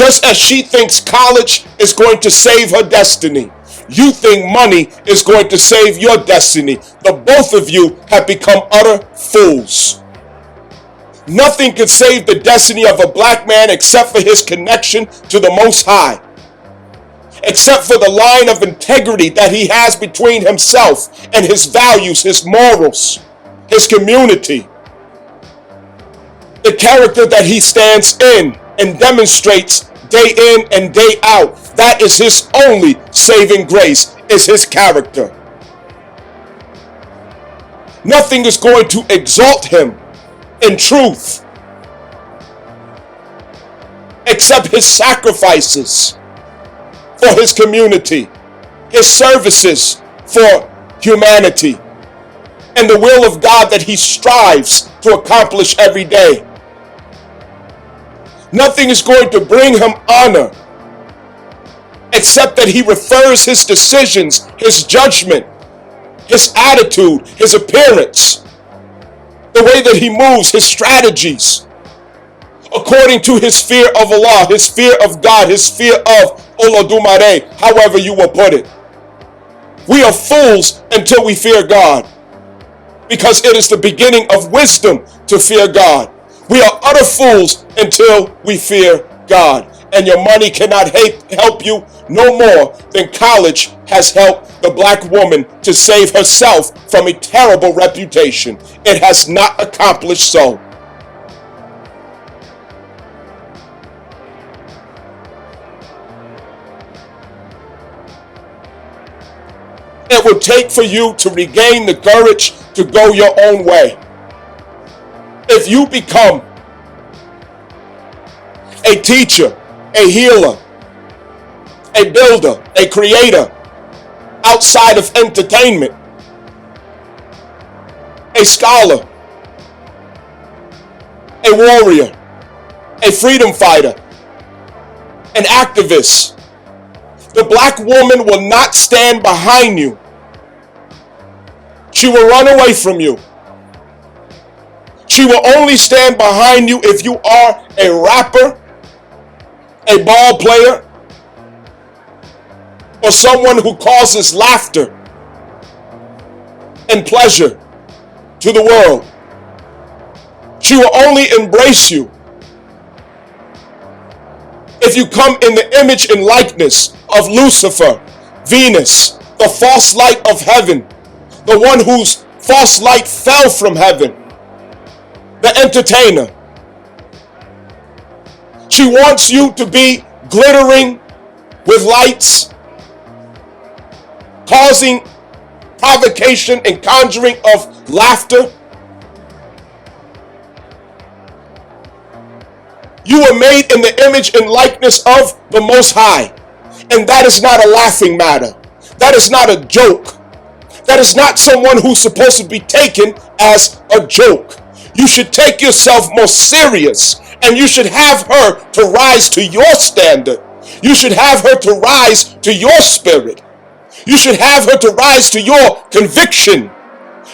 Just as she thinks college is going to save her destiny, you think money is going to save your destiny. The both of you have become utter fools. Nothing can save the destiny of a black man except for his connection to the Most High, except for the line of integrity that he has between himself and his values, his morals, his community, the character that he stands in and demonstrates day in and day out. That is his only saving grace, is his character. Nothing is going to exalt him in truth except his sacrifices for his community, his services for humanity, and the will of God that he strives to accomplish every day. Nothing is going to bring him honor except that he refers his decisions, his judgment, his attitude, his appearance, the way that he moves, his strategies, according to his fear of Allah, his fear of God, his fear of Olodumare, however you will put it. We are fools until we fear God, because it is the beginning of wisdom to fear God. We are utter fools until we fear God. And your money cannot help you no more than college has helped the black woman to save herself from a terrible reputation. It has not accomplished so. It would take for you to regain the courage to go your own way. If you become a teacher, a healer, a builder, a creator, outside of entertainment, a scholar, a warrior, a freedom fighter, an activist, the black woman will not stand behind you. She will run away from you. She will only stand behind you if you are a rapper, a ball player, or someone who causes laughter and pleasure to the world. She will only embrace you if you come in the image and likeness of Lucifer, Venus, the false light of heaven, the one whose false light fell from heaven, the entertainer. She wants you to be glittering with lights, causing provocation and conjuring of laughter. You were made in the image and likeness of the Most High. And that is not a laughing matter. That is not a joke. That is not someone who's supposed to be taken as a joke. You should take yourself more serious, and you should have her to rise to your standard. You should have her to rise to your spirit. You should have her to rise to your conviction.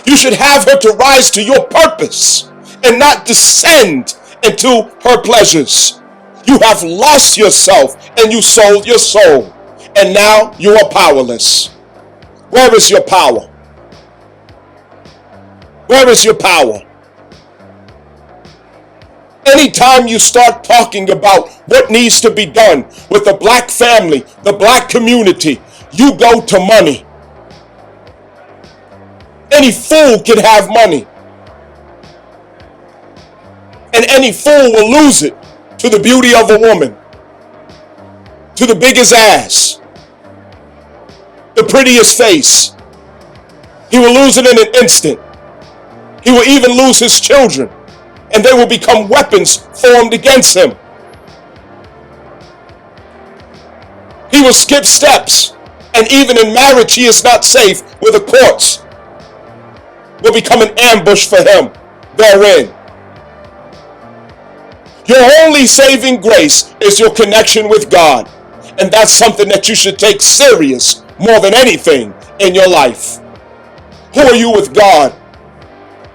You should have her to rise to your purpose and not descend into her pleasures. You have lost yourself and you sold your soul, and now you are powerless. Where is your power? Where is your power? Anytime you start talking about what needs to be done with the black family, the black community, you go to money. Any fool can have money, and any fool will lose it to the beauty of a woman, to the biggest ass, the prettiest face. He will lose it in an instant. He will even lose his children, and they will become weapons formed against him. He will skip steps, and even in marriage he is not safe, where the courts will become an ambush for him therein. Your only saving grace is your connection with God, and that's something that you should take serious more than anything in your life. Who are you with God?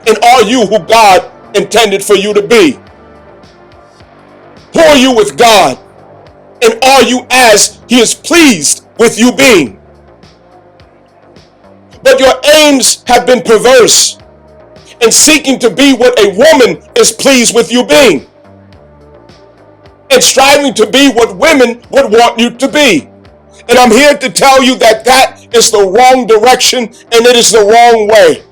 And are you who God intended for you to be? Who are you with God? And are you as He is pleased with you being? But your aims have been perverse in seeking to be what a woman is pleased with you being, and striving to be what women would want you to be. And I'm here to tell you that that is the wrong direction, and it is the wrong way.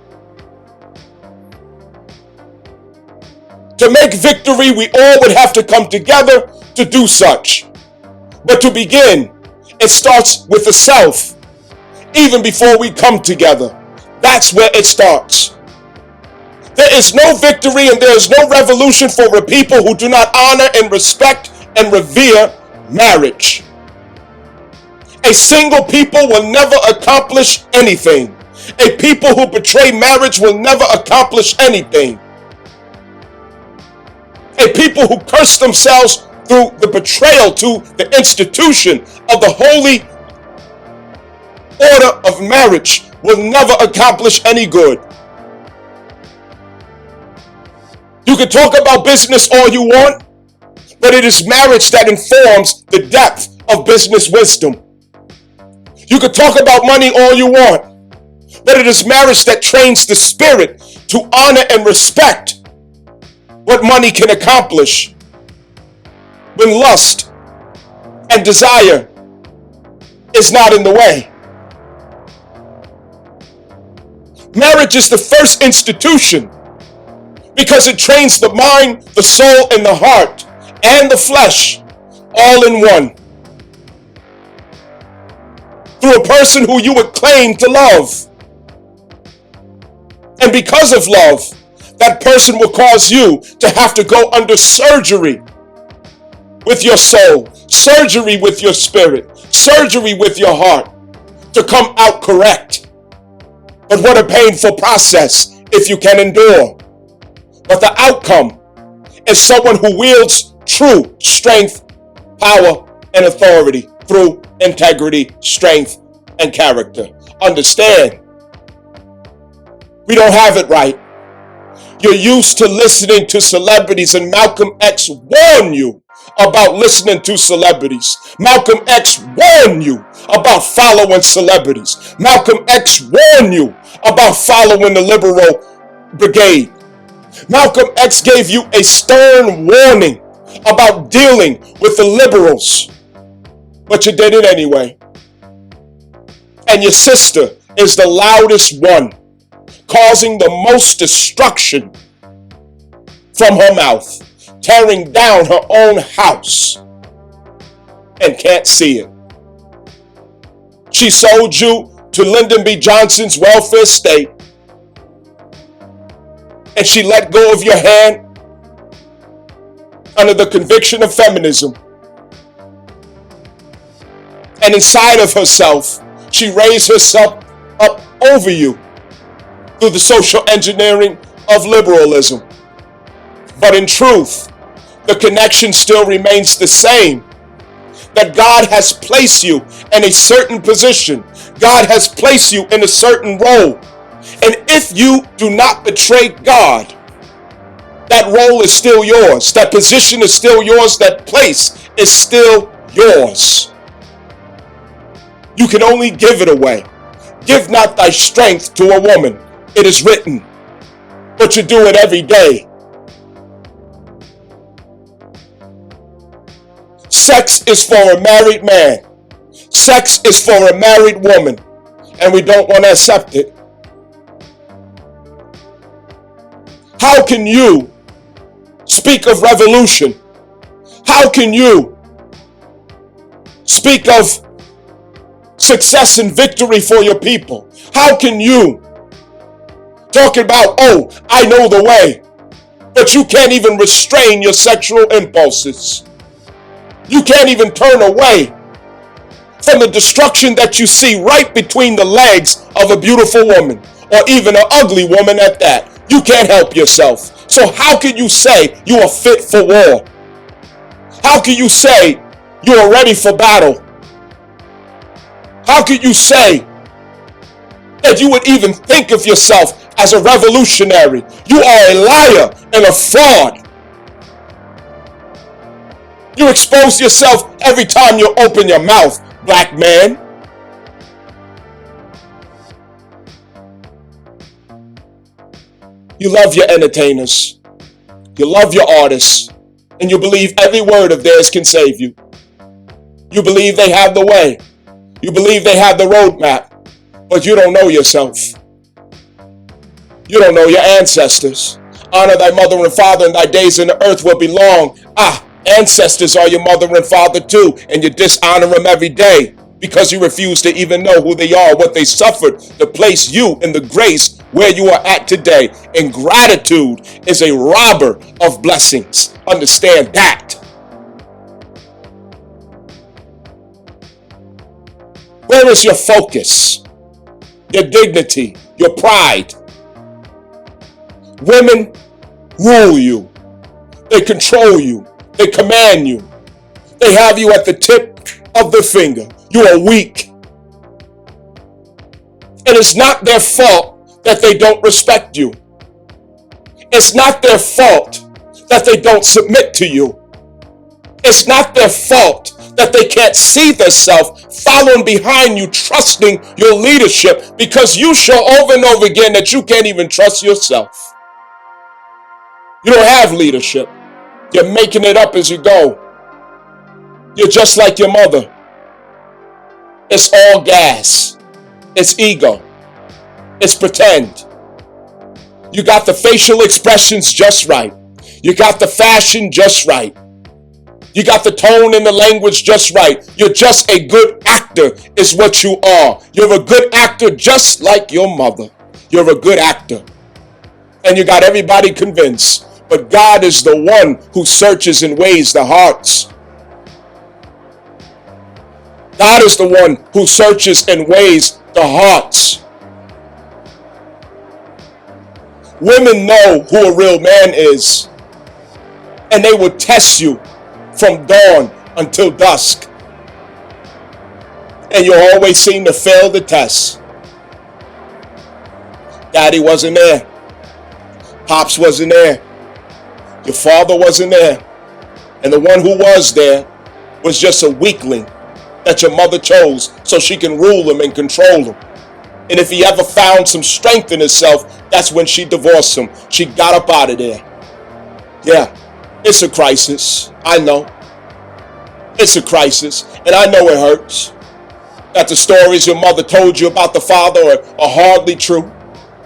To make victory, we all would have to come together to do such. But to begin, it starts with the self. Even before we come together, that's where it starts. There is no victory and there is no revolution for a people who do not honor and respect and revere marriage. A single people will never accomplish anything. A people who betray marriage will never accomplish anything. A people who curse themselves through the betrayal to the institution of the holy order of marriage will never accomplish any good. You can talk about business all you want, but it is marriage that informs the depth of business wisdom. You can talk about money all you want, but it is marriage that trains the spirit to honor and respect what money can accomplish when lust and desire is not in the way. Marriage is the first institution because it trains the mind, the soul, and the heart, and the flesh all in one. Through a person who you would claim to love. And because of love, that person will cause you to have to go under surgery with your soul, surgery with your spirit, surgery with your heart to come out correct. But what a painful process if you can endure. But the outcome is someone who wields true strength, power, and authority through integrity, strength, and character. Understand, we don't have it right. You're used to listening to celebrities, and Malcolm X warned you about listening to celebrities. Malcolm X warned you about following celebrities. Malcolm X warned you about following the liberal brigade. Malcolm X gave you a stern warning about dealing with the liberals, but you did it anyway. And your sister is the loudest one, causing the most destruction from her mouth, tearing down her own house, and can't see it. She sold you to Lyndon B. Johnson's welfare state, and she let go of your hand under the conviction of feminism. And inside of herself, she raised herself up over you through the social engineering of liberalism. But in truth, the connection still remains the same. That God has placed you in a certain position. God has placed you in a certain role. And if you do not betray God, that role is still yours. That position is still yours. That place is still yours. You can only give it away. Give not thy strength to a woman. It is written. But you do it every day. Sex is for a married man. Sex is for a married woman. And we don't want to accept it. How can you speak of revolution? How can you speak of success and victory for your people? How can you talk about, oh, I know the way, but you can't even restrain your sexual impulses? You can't even turn away from the destruction that you see right between the legs of a beautiful woman, or even an ugly woman at that. You can't help yourself. So how can you say you are fit for war? How can you say you are ready for battle? How can you say that you would even think of yourself as a revolutionary? You are a liar and a fraud. You expose yourself every time you open your mouth, black man. You love your entertainers. You love your artists. And you believe every word of theirs can save you. You believe they have the way. You believe they have the roadmap. But you don't know yourself. You don't know your ancestors. Honor thy mother and father, and thy days in the earth will be long. Ancestors are your mother and father too, and you dishonor them every day because you refuse to even know who they are, what they suffered to place you in the grace where you are at today. Ingratitude is a robber of blessings. Understand that. Where is your focus, your dignity, your pride? Women rule you. They control you. They command you. They have you at the tip of the finger. You are weak. And it's not their fault that they don't respect you. It's not their fault that they don't submit to you. It's not their fault that they can't see themselves following behind you, trusting your leadership, because you show over and over again that you can't even trust yourself. You don't have leadership. You're making it up as you go. You're just like your mother. It's all gas. It's ego. It's pretend. You got the facial expressions just right. You got the fashion just right. You got the tone and the language just right. You're just a good actor is what you are. You're a good actor just like your mother. You're a good actor. And you got everybody convinced. But God is the one who searches and weighs the hearts. God is the one who searches and weighs the hearts. Women know who a real man is, and they will test you from dawn until dusk. And you'll always seem to fail the test. Daddy wasn't there. Pops wasn't there. Your father wasn't there. And the one who was there was just a weakling that your mother chose so she can rule him and control him. And if he ever found some strength in himself, that's when she divorced him. She got up out of there. Yeah, it's a crisis. I know. It's a crisis. And I know it hurts. That the stories your mother told you about the father are hardly true.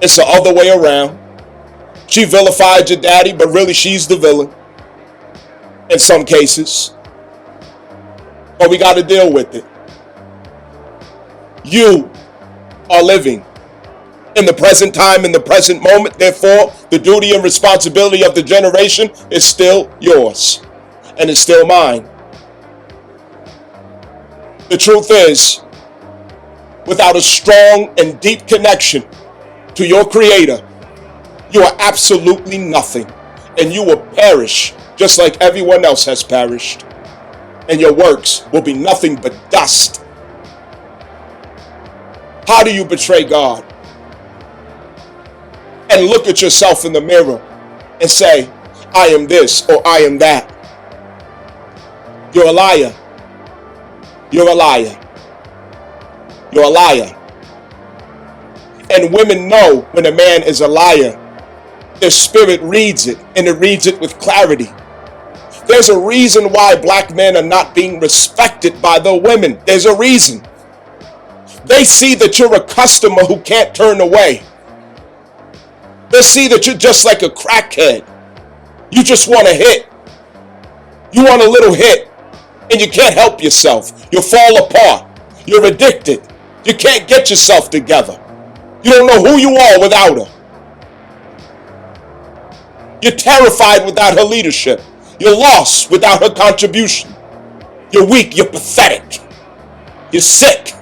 It's the other way around. She vilified your daddy, but really she's the villain. In some cases. But we got to deal with it. You are living in the present time, in the present moment. Therefore, the duty and responsibility of the generation is still yours. And it's still mine. The truth is, without a strong and deep connection to your Creator, you are absolutely nothing. And you will perish just like everyone else has perished. And your works will be nothing but dust. How do you betray God? And look at yourself in the mirror and say, I am this or I am that. You're a liar. You're a liar. You're a liar. And women know when a man is a liar. Their spirit reads it, and it reads it with clarity. There's a reason why black men are not being respected by the women. There's a reason. They see that you're a customer who can't turn away. They see that you're just like a crackhead. You just want a hit. You want a little hit, and you can't help yourself. You fall apart. You're addicted. You can't get yourself together. You don't know who you are without her. You're terrified without her leadership. You're lost without her contribution. You're weak. You're pathetic. You're sick.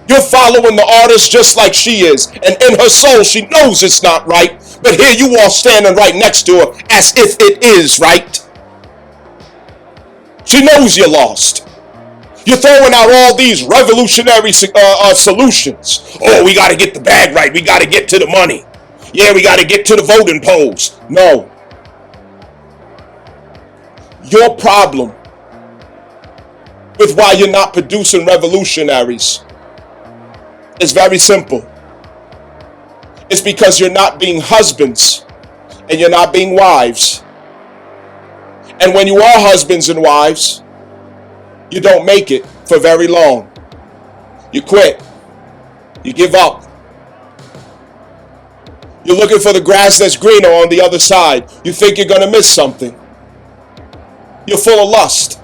You're following the artist just like she is. And in her soul, she knows it's not right. But here you are standing right next to her as if it is right. She knows you're lost. You're throwing out all these revolutionary solutions. Oh, we got to get the bag right. We got to get to the money. Yeah, we got to get to the voting polls. No. Your problem with why you're not producing revolutionaries is very simple. It's because you're not being husbands and you're not being wives. And when you are husbands and wives, you don't make it for very long. You quit. You give up. You're looking for the grass that's greener on the other side. You think you're going to miss something. You're full of lust.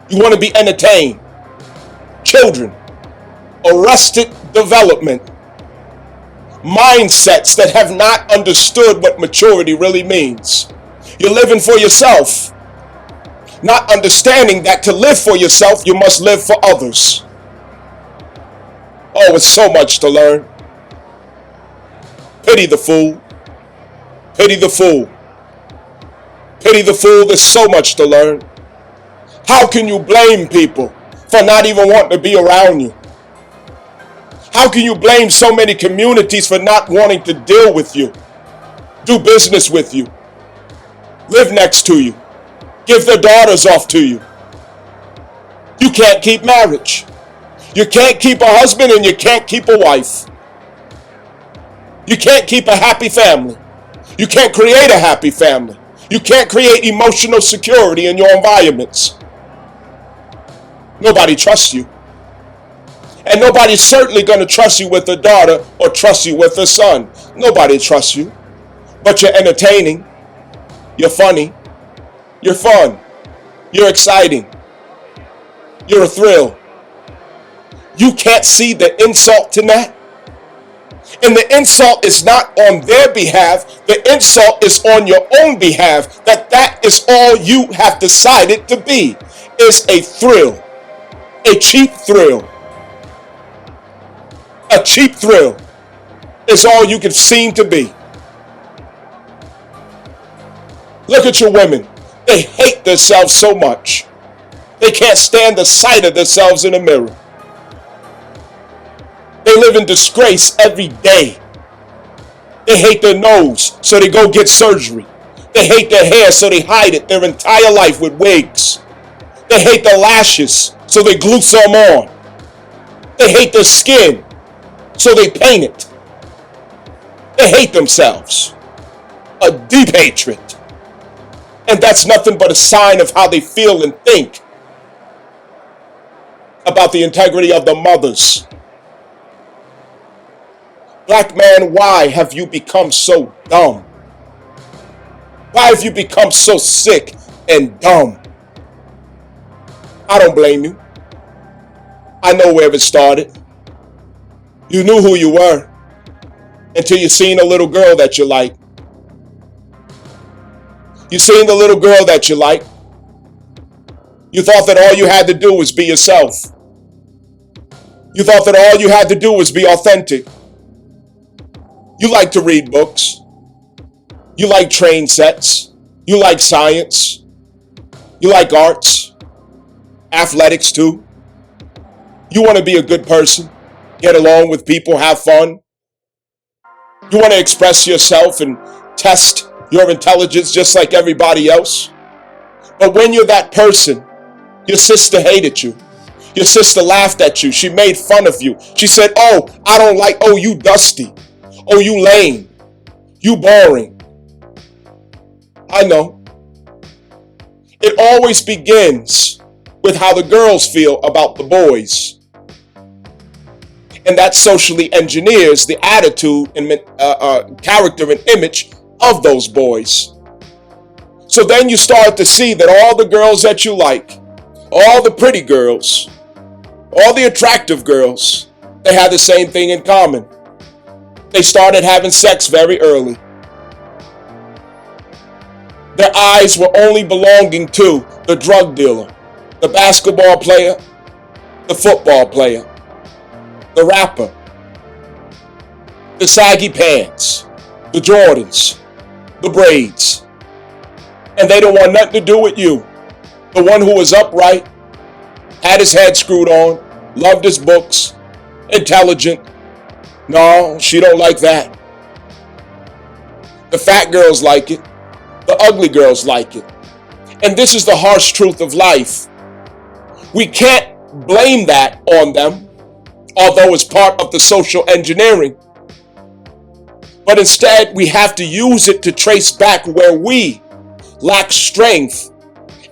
You want to be entertained. Children. Arrested development. Mindsets that have not understood what maturity really means. You're living for yourself. Not understanding that to live for yourself, you must live for others. Oh, it's so much to learn. Pity the fool. Pity the fool. Pity the fool, there's so much to learn. How can you blame people for not even wanting to be around you? How can you blame so many communities for not wanting to deal with you, do business with you, live next to you, give their daughters off to you? You can't keep marriage. You can't keep a husband and you can't keep a wife. You can't keep a happy family. You can't create a happy family. You can't create emotional security in your environments. Nobody trusts you. And nobody's certainly going to trust you with a daughter or trust you with a son. Nobody trusts you. But you're entertaining. You're funny. You're fun. You're exciting. You're a thrill. You can't see the insult in that? And the insult is not on their behalf. The insult is on your own behalf. That is all you have decided to be, is a thrill. A cheap thrill. A cheap thrill is all you can seem to be. Look at your women. They hate themselves so much. They can't stand the sight of themselves in the mirror. They live in disgrace every day. They hate their nose, so they go get surgery. They hate their hair, so they hide it their entire life with wigs. They hate their lashes, so they glue some on. They hate their skin, so they paint it. They hate themselves. A deep hatred. And that's nothing but a sign of how they feel and think about the integrity of the mothers. Black man, why have you become so dumb? Why have you become so sick and dumb? I don't blame you. I know where it started. You knew who you were until you seen a little girl that you like. You seen the little girl that you like. You thought that all you had to do was be yourself. You thought that all you had to do was be authentic. You like to read books. You like train sets. You like science. You like arts. Athletics too. You want to be a good person. Get along with people. Have fun. You want to express yourself and test your intelligence just like everybody else. But when you're that person, your sister hated you. Your sister laughed at you. She made fun of you. She said, oh, I don't like, oh, you dusty. Oh, you lame. You boring. I know. It always begins with how the girls feel about the boys. And that socially engineers the attitude and character and image of those boys. So then you start to see that all the girls that you like, all the pretty girls, all the attractive girls, they have the same thing in common. They started having sex very early. Their eyes were only belonging to the drug dealer, the basketball player, the football player, the rapper, the saggy pants, the Jordans, the braids. And they don't want nothing to do with you. The one who was upright, had his head screwed on, loved his books, intelligent. No, she don't like that. The fat girls like it. The ugly girls like it. And this is the harsh truth of life. We can't blame that on them, although it's part of the social engineering. But instead, we have to use it to trace back where we lack strength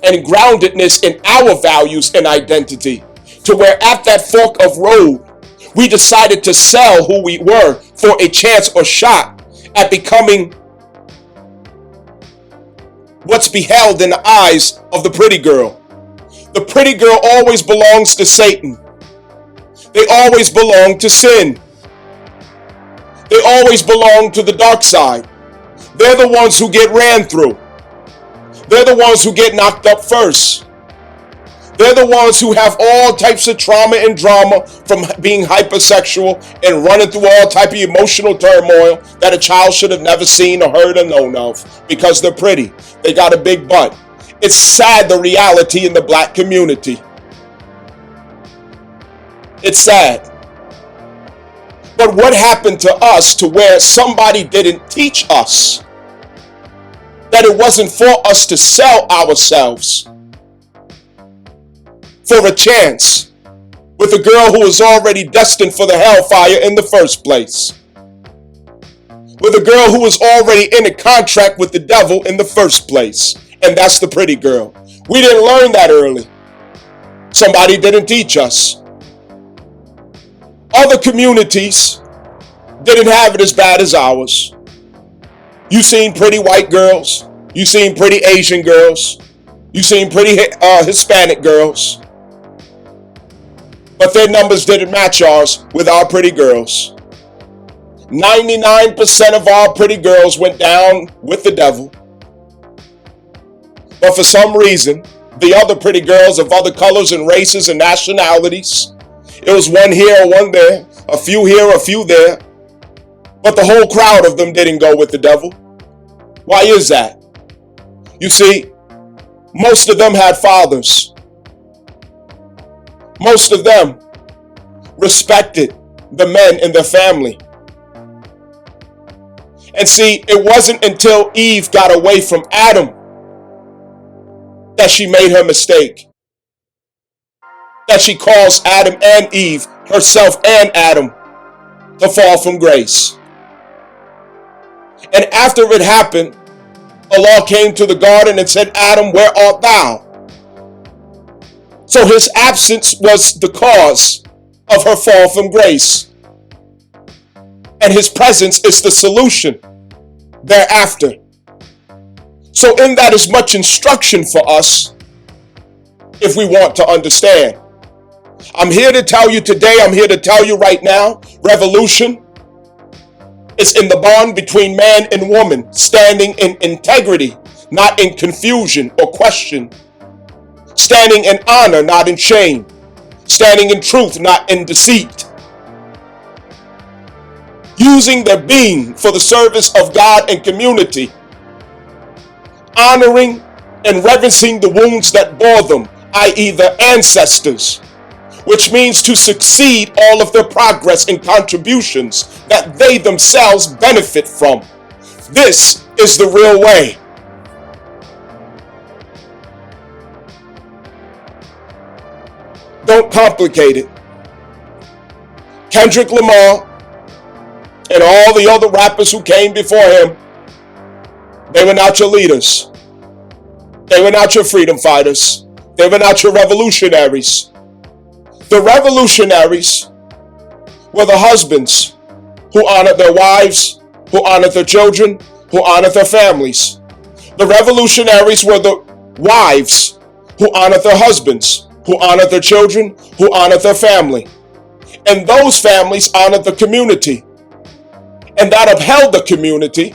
and groundedness in our values and identity, to where at that fork of road, we decided to sell who we were for a chance or shot at becoming what's beheld in the eyes of the pretty girl. The pretty girl always belongs to Satan. They always belong to sin. They always belong to the dark side. They're the ones who get ran through. They're the ones who get knocked up first. They're the ones who have all types of trauma and drama from being hypersexual and running through all type of emotional turmoil that a child should have never seen or heard or known of because they're pretty. They got a big butt. It's sad, the reality in the black community. It's sad. But what happened to us to where somebody didn't teach us that it wasn't for us to sell ourselves for a chance with a girl who was already destined for the hellfire in the first place, with a girl who was already in a contract with the devil in the first place, and that's the pretty girl. We didn't learn that early. Somebody didn't teach us. Other communities didn't have it as bad as ours. You seen pretty white girls, you seen pretty Asian girls, you seen pretty Hispanic girls, but their numbers didn't match ours with our pretty girls. 99% of our pretty girls went down with the devil. But for some reason, the other pretty girls of other colors and races and nationalities, it was one here or one there, a few here, a few there, but the whole crowd of them didn't go with the devil. Why is that? You see, most of them had fathers. Most of them respected the men in their family. And see, it wasn't until Eve got away from Adam that she made her mistake. That she caused Adam and Eve, herself and Adam, to fall from grace. And after it happened, Allah came to the garden and said, Adam, where art thou? So his absence was the cause of her fall from grace. And his presence is the solution thereafter. So in that is much instruction for us if we want to understand. I'm here to tell you today, I'm here to tell you right now, revolution is in the bond between man and woman, standing in integrity, not in confusion or question. Standing in honor, not in shame. Standing in truth, not in deceit. Using their being for the service of God and community. Honoring and reverencing the wounds that bore them, i.e. their ancestors, which means to succeed all of their progress and contributions that they themselves benefit from. This is the real way. Don't complicate it. Kendrick Lamar and all the other rappers who came before him, they were not your leaders. They were not your freedom fighters. They were not your revolutionaries. The revolutionaries were the husbands who honored their wives, who honored their children, who honored their families. The revolutionaries were the wives who honored their husbands, who honored their children, who honored their family. And those families honored the community. And that upheld the community.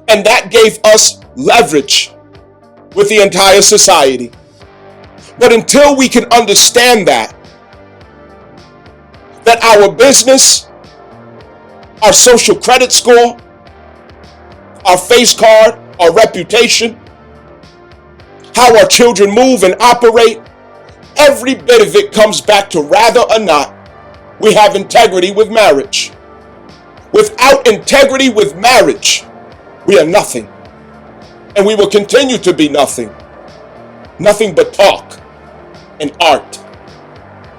And that gave us leverage with the entire society. But until we can understand that our business, our social credit score, our face card, our reputation, how our children move and operate, every bit of it comes back to whether or not we have integrity with marriage. Without integrity with marriage, we are nothing. And we will continue to be nothing. Nothing but talk and art.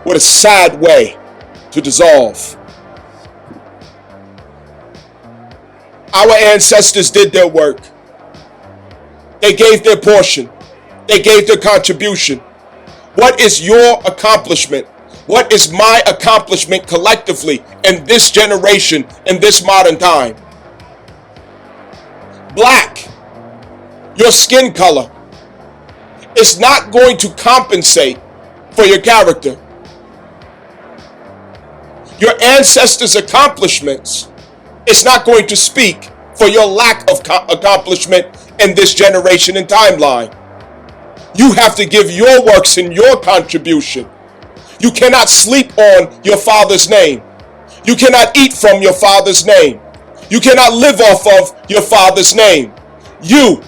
What a sad way to dissolve. Our ancestors did their work. They gave their portion. They gave their contribution. What is your accomplishment? What is my accomplishment collectively in this generation, in this modern time? Black, your skin color, is not going to compensate for your character. Your ancestors' accomplishments is not going to speak for your lack of accomplishment in this generation and timeline. You have to give your works and your contribution. You cannot sleep on your father's name. You cannot eat from your father's name. You cannot live off of your father's name. You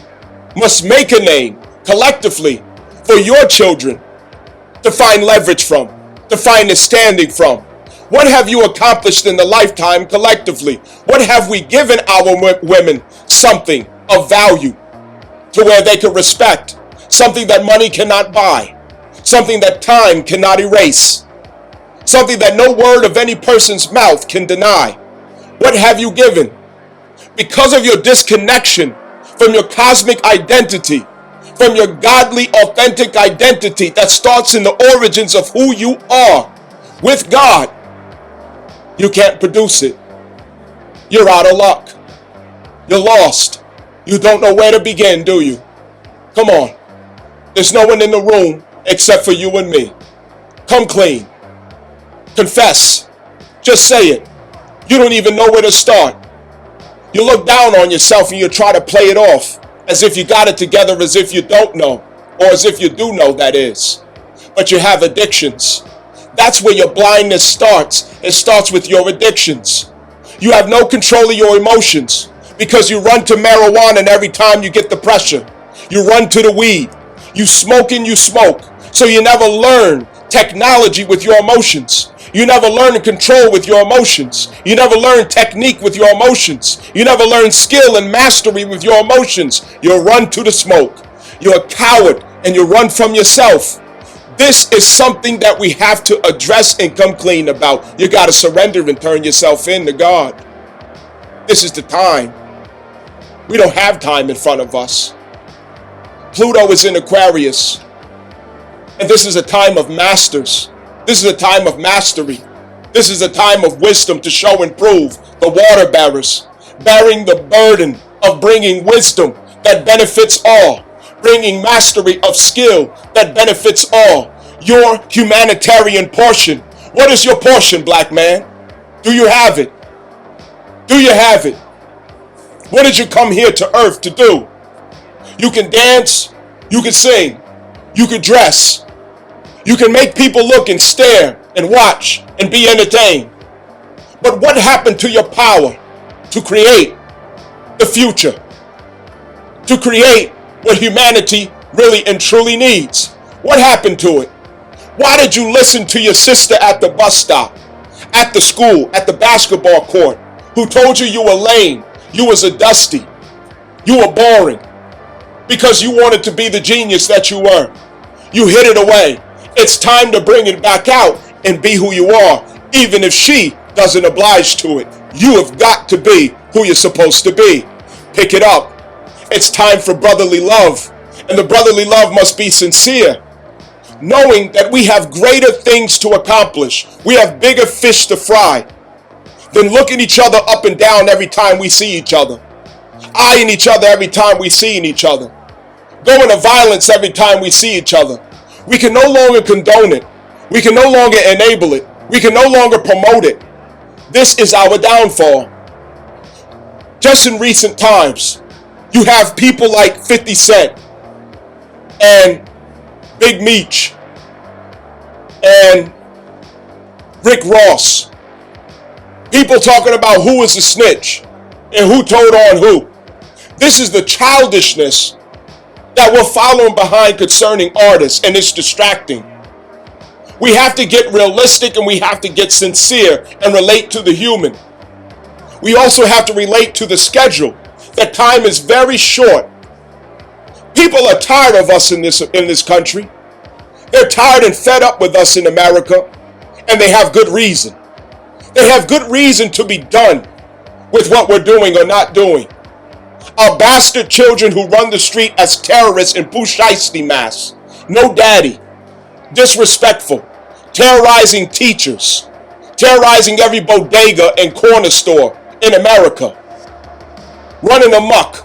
must make a name collectively for your children to find leverage from, to find a standing from. What have you accomplished in the lifetime collectively? What have we given our women something of value to where they can respect? Something that money cannot buy. Something that time cannot erase. Something that no word of any person's mouth can deny. What have you given? Because of your disconnection from your cosmic identity, from your godly, authentic identity that starts in the origins of who you are with God, you can't produce it. You're out of luck. You're lost. You don't know where to begin, do you? Come on. There's no one in the room except for you and me. Come clean. Confess. Just say it. You don't even know where to start. You look down on yourself and you try to play it off as if you got it together, as if you don't know, or as if you do know, that is. But you have addictions. That's where your blindness starts. It starts with your addictions. You have no control of your emotions because you run to marijuana every time you get the pressure. You run to the weed. You smoke and you smoke. So you never learn technology with your emotions. You never learn to control with your emotions. You never learn technique with your emotions. You never learn skill and mastery with your emotions. You run to the smoke. You're a coward and you run from yourself. This is something that we have to address and come clean about. You got to surrender and turn yourself in to God. This is the time. We don't have time in front of us. Pluto is in Aquarius. And this is a time of masters. This is a time of mastery. This is a time of wisdom to show and prove. The water bearers, bearing the burden of bringing wisdom that benefits all, bringing mastery of skill that benefits all. Your humanitarian portion. What is your portion, black man? Do you have it? Do you have it? What did you come here to earth to do? You can dance, you can sing, you can dress, you can make people look and stare and watch and be entertained. But what happened to your power to create the future? To create what humanity really and truly needs? What happened to it? Why did you listen to your sister at the bus stop, at the school, at the basketball court, who told you you were lame, you was a dusty, you were boring, because you wanted to be the genius that you were? You hid it away. It's time to bring it back out and be who you are, even if she doesn't oblige to it. You have got to be who you're supposed to be. Pick it up. It's time for brotherly love, and the brotherly love must be sincere, knowing that we have greater things to accomplish. We have bigger fish to fry than looking each other up and down every time we see each other, eyeing each other every time we see each other, going to violence every time we see each other. We can no longer condone it. We can no longer enable it. We can no longer promote it. This is our downfall. Just in recent times, you have people like 50 Cent and Big Meech and Rick Ross. People talking about who is the snitch and who told on who. This is the childishness that we're following behind concerning artists, and it's distracting. We have to get realistic and we have to get sincere and relate to the human. We also have to relate to the schedule. That time is very short. People are tired of us in this country. They're tired and fed up with us in America, and they have good reason. They have good reason to be done with what we're doing or not doing. Our bastard children who run the street as terrorists in Pooh Shiesty masks. No daddy. Disrespectful. Terrorizing teachers. Terrorizing every bodega and corner store in America. Running amok.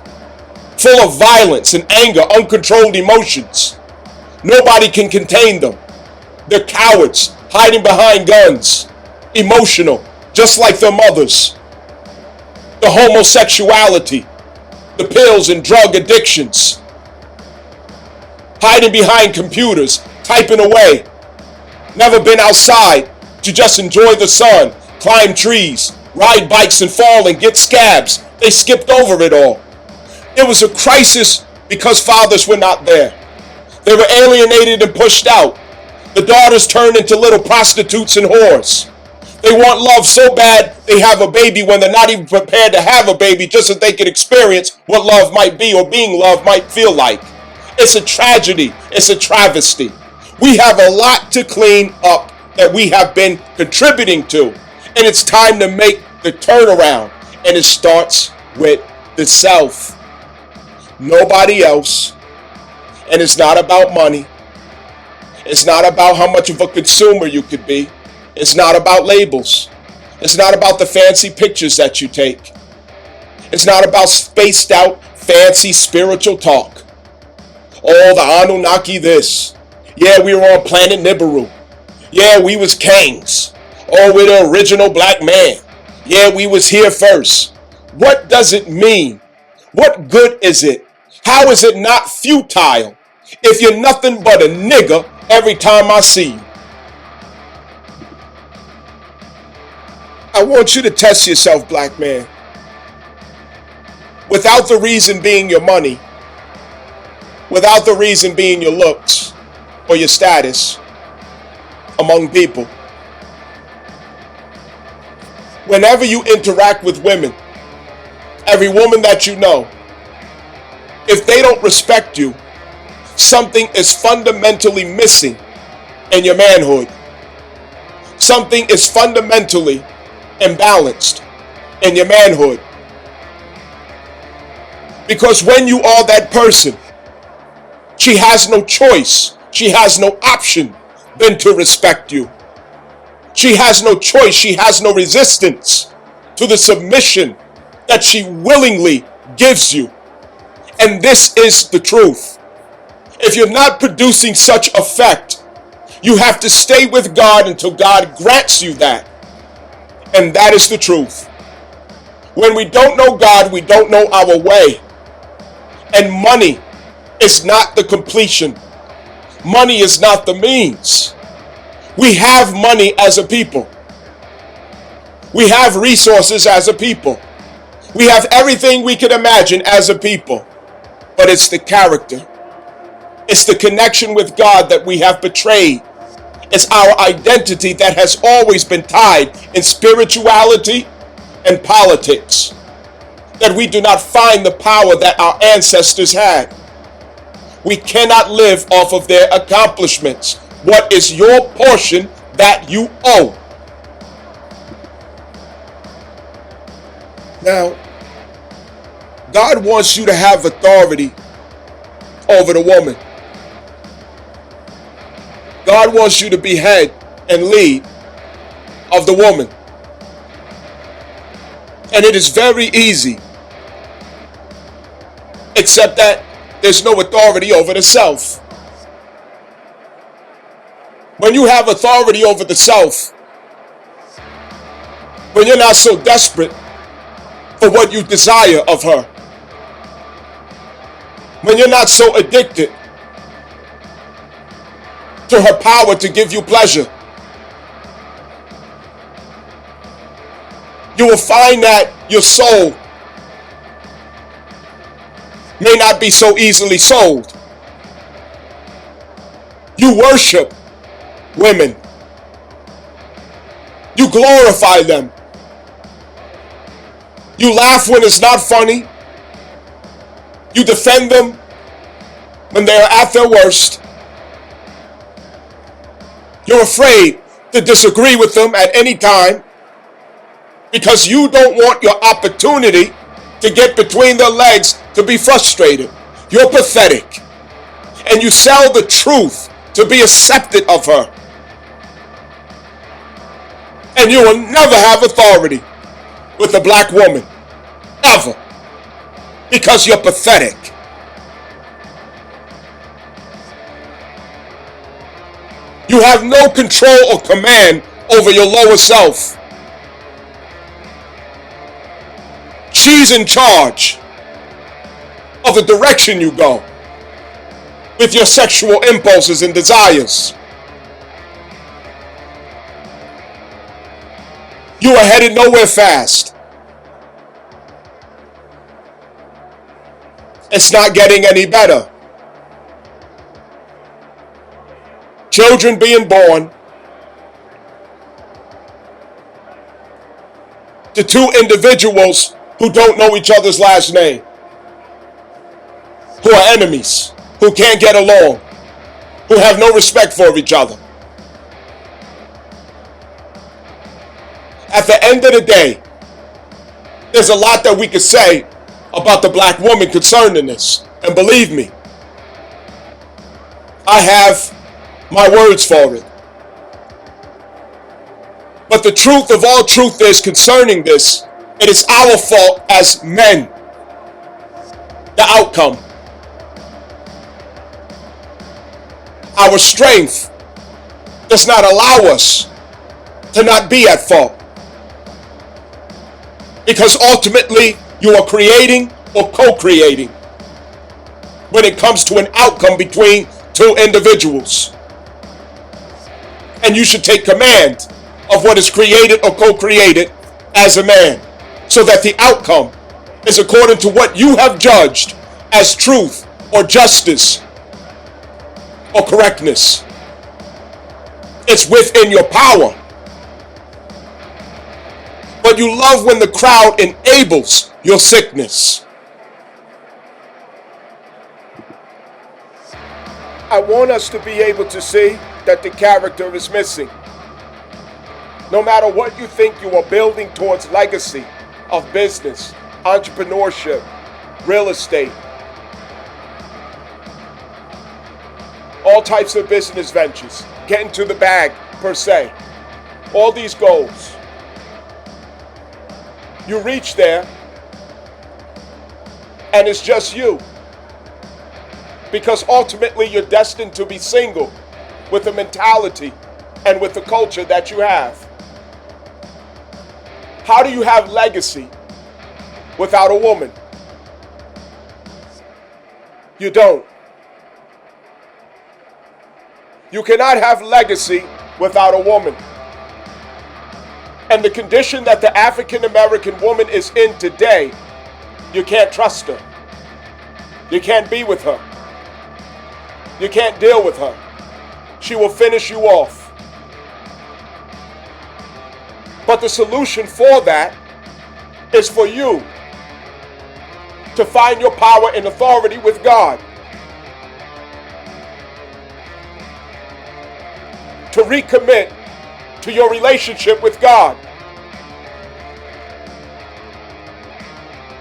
Full of violence and anger, uncontrolled emotions. Nobody can contain them. They're cowards, hiding behind guns. Emotional, just like their mothers. The homosexuality. The pills and drug addictions. hiding behind computers, typing away, never been outside to just enjoy the sun, climb trees, ride bikes and fall and get scabs. They skipped over it all. It was a crisis because fathers were not there. They were alienated and pushed out. The daughters turned into little prostitutes and whores. They want love so bad they have a baby when they're not even prepared to have a baby, just so they can experience what love might be or being loved might feel like. It's a tragedy. It's a travesty. We have a lot to clean up that we have been contributing to. And it's time to make the turnaround. And it starts with the self. Nobody else. And it's not about money. It's not about how much of a consumer you could be. It's not about labels. It's not about the fancy pictures that you take. It's not about spaced out, fancy spiritual talk. Oh, the Anunnaki this. Yeah, we were on planet Nibiru. Yeah, we was kings. Oh, we're the original black man. Yeah, we was here first. What does it mean? What good is it? How is it not futile if you're nothing but a nigger every time I see you? I want you to test yourself, black man. Without the reason being your money, without the reason being your looks or your status among people. Whenever you interact with women, every woman that you know, if they don't respect you, something is fundamentally missing in your manhood. Something is fundamentally imbalanced in your manhood. Because when you are that person, she has no choice, she has no option than to respect you. She has no choice, she has no resistance to the submission that she willingly gives you. And this is the truth. If you're not producing such effect, you have to stay with God until God grants you that. And that is the truth. When we don't know God, we don't know our way. And money is not the completion. Money is not the means. We have money as a people. We have resources as a people. We have everything we can imagine as a people. But it's the character. It's the connection with God that we have betrayed. It's our identity that has always been tied in spirituality and politics. That we do not find the power that our ancestors had. We cannot live off of their accomplishments. What is your portion that you owe? Now, God wants you to have authority over the woman. God wants you to be head and lead of the woman. And it is very easy, except that there's no authority over the self. When you have authority over the self, when you're not so desperate for what you desire of her, when you're not so addicted to her power to give you pleasure, you will find that your soul may not be so easily sold. You worship women. You glorify them. You laugh when it's not funny. You defend them when they are at their worst. You're afraid to disagree with them at any time because you don't want your opportunity to get between their legs to be frustrated. You're pathetic. And you sell the truth to be accepted of her. And you will never have authority with a black woman. Ever. Because you're pathetic. You have no control or command over your lower self. She's in charge of the direction you go. with your sexual impulses and desires. You are headed nowhere fast. It's not getting any better. Children being born to two individuals who don't know each other's last name, who are enemies, who can't get along, who have no respect for each other. At the end of the day, there's a lot that we could say about the black woman concerning this. And believe me, I have my words for it. But the truth of all truth is concerning this, it is our fault as men. The outcome. Our strength does not allow us to not be at fault. Because ultimately, you are creating or co-creating when it comes to an outcome between two individuals. And you should take command of what is created or co-created as a man, so that the outcome is according to what you have judged as truth or justice or correctness. It's within your power. But you love when the crowd enables your sickness. I want us to be able to see that the character is missing. No matter what you think you are building towards legacy of business, entrepreneurship, real estate, all types of business ventures, getting to the bag per se, all these goals, you reach there and it's just you. Because ultimately you're destined to be single with the mentality and with the culture that you have. How do you have legacy without a woman? You don't. You cannot have legacy without a woman. And the condition that the African American woman is in today, you can't trust her. You can't be with her. You can't deal with her. She will finish you off. But the solution for that is for you to find your power and authority with God. To recommit to your relationship with God.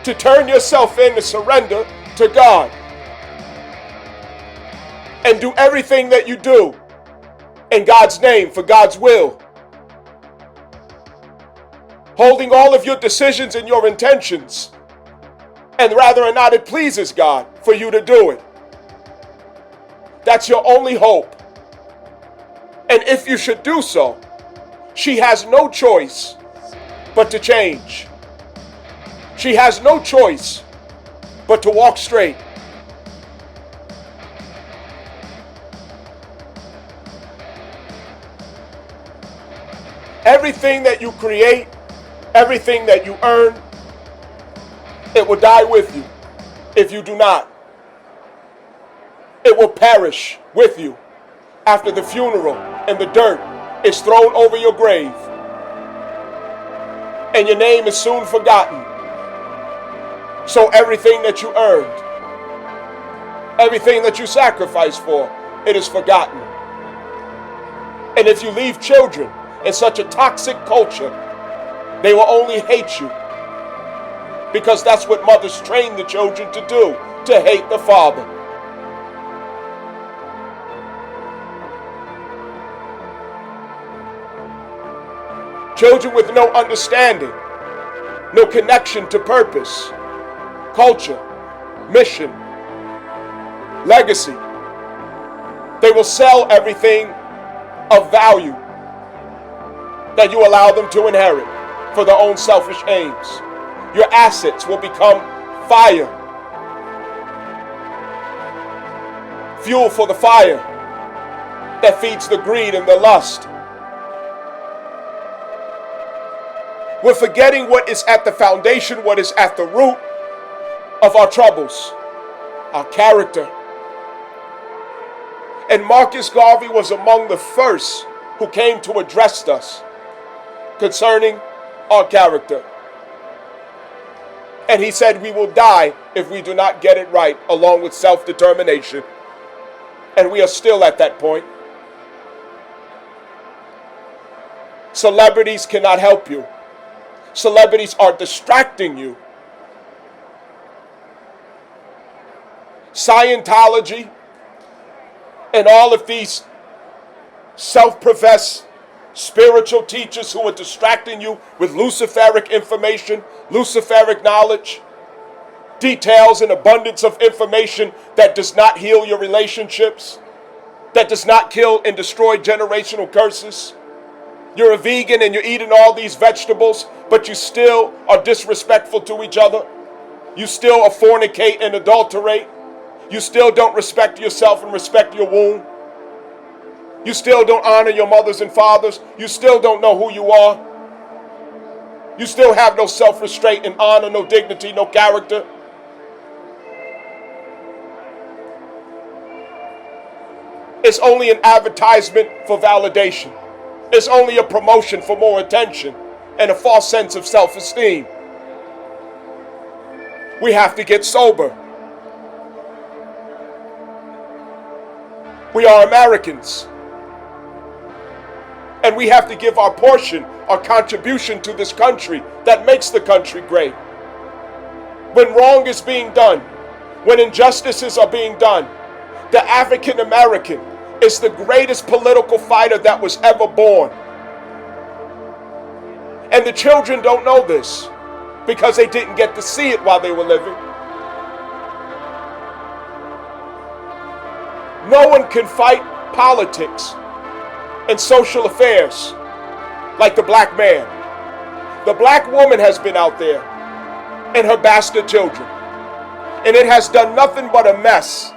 To turn yourself in to surrender to God. And do everything that you do in God's name for God's will. Holding all of your decisions and your intentions, and whether or not it pleases God for you to do it. That's your only hope. And if you should do so, she has no choice but to change. She has no choice but to walk straight. Everything that you create, everything that you earn, it will die with you if you do not. It will perish with you after the funeral and the dirt is thrown over your grave. And your name is soon forgotten. So everything that you earned, everything that you sacrificed for, it is forgotten. And if you leave children in such a toxic culture, they will only hate you. Because that's what mothers train the children to do, to hate the father. Children with no understanding, no connection to purpose, culture, mission, legacy. They will sell everything of value that you allow them to inherit for their own selfish aims. Your assets will become fire. fuel for the fire that feeds the greed and the lust. We're forgetting what is at the foundation, what is at the root of our troubles, our character. And Marcus Garvey was among the first who came to address us concerning our character. And he said we will die if we do not get it right, along with self-determination. And we are still at that point. Celebrities cannot help you. Celebrities are distracting you. Scientology and all of these self-professed spiritual teachers who are distracting you with Luciferic information, Luciferic knowledge, details and abundance of information that does not heal your relationships, that does not kill and destroy generational curses. You're a vegan and you're eating all these vegetables, but you still are disrespectful to each other. You still fornicate and adulterate. You still don't respect yourself and respect your womb. You still don't honor your mothers and fathers. You still don't know who you are. You still have no self-restraint and honor, no dignity, no character. It's only an advertisement for validation. It's only a promotion for more attention and a false sense of self-esteem. We have to get sober. We are Americans. And we have to give our portion, our contribution to this country that makes the country great. When wrong is being done, when injustices are being done, the African American is the greatest political fighter that was ever born. And the children don't know this because they didn't get to see it while they were living. No one can fight politics and social affairs like the black man. The black woman has been out there and her bastard children, and it has done nothing but a mess.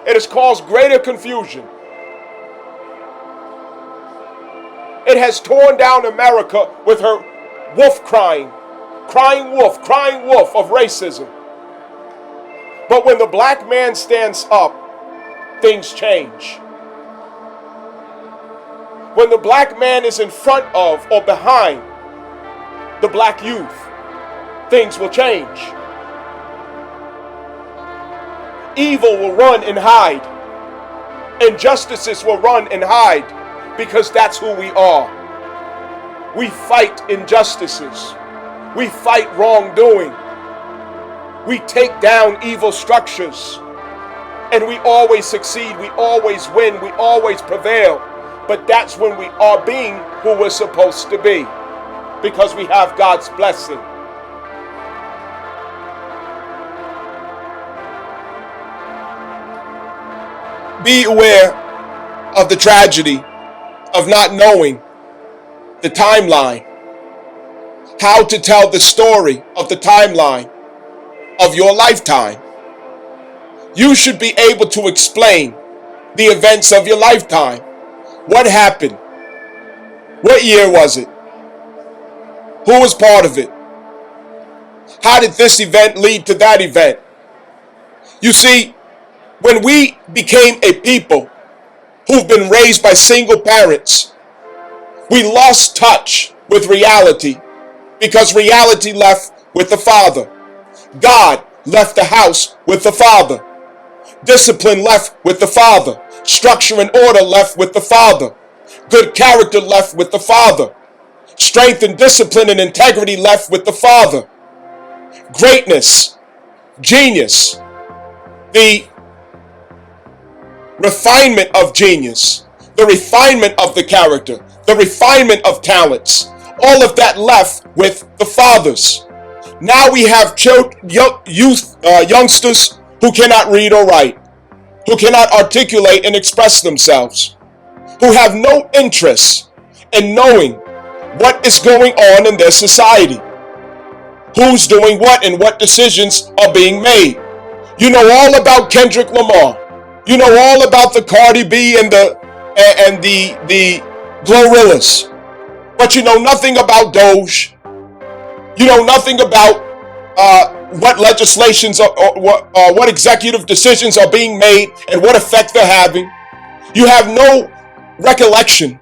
It has caused greater confusion. It has torn down America with her wolf crying wolf of racism. But when the black man stands up, things change. When the black man is in front of or behind the black youth, things will change. Evil will run and hide. Injustices will run and hide because that's who we are. We fight injustices. We fight wrongdoing. We take down evil structures. And we always succeed. We always win. We always prevail. But that's when we are being who we're supposed to be, because we have God's blessing. Be aware of the tragedy of not knowing the timeline, how to tell the story of the timeline of your lifetime. You should be able to explain the events of your lifetime. What happened? What year was it? Who was part of it? How did this event lead to that event? You see, when we became a people who've been raised by single parents, we lost touch with reality because reality left with the father. God left the house with the father. Discipline left with the father. Structure and order left with the father. Good character left with the father. Strength and discipline and integrity left with the father. Greatness, genius, the refinement of genius, the refinement of the character, the refinement of talents, all of that left with the fathers. Now we have youngsters who cannot read or write, who cannot articulate and express themselves, who have no interest in knowing what is going on in their society, who's doing what and what decisions are being made. You know all about Kendrick Lamar. You know all about the Cardi B and the Glorillaz, but you know nothing about Doge. You know nothing about what legislations or what executive decisions are being made and what effect they're having. You have no recollection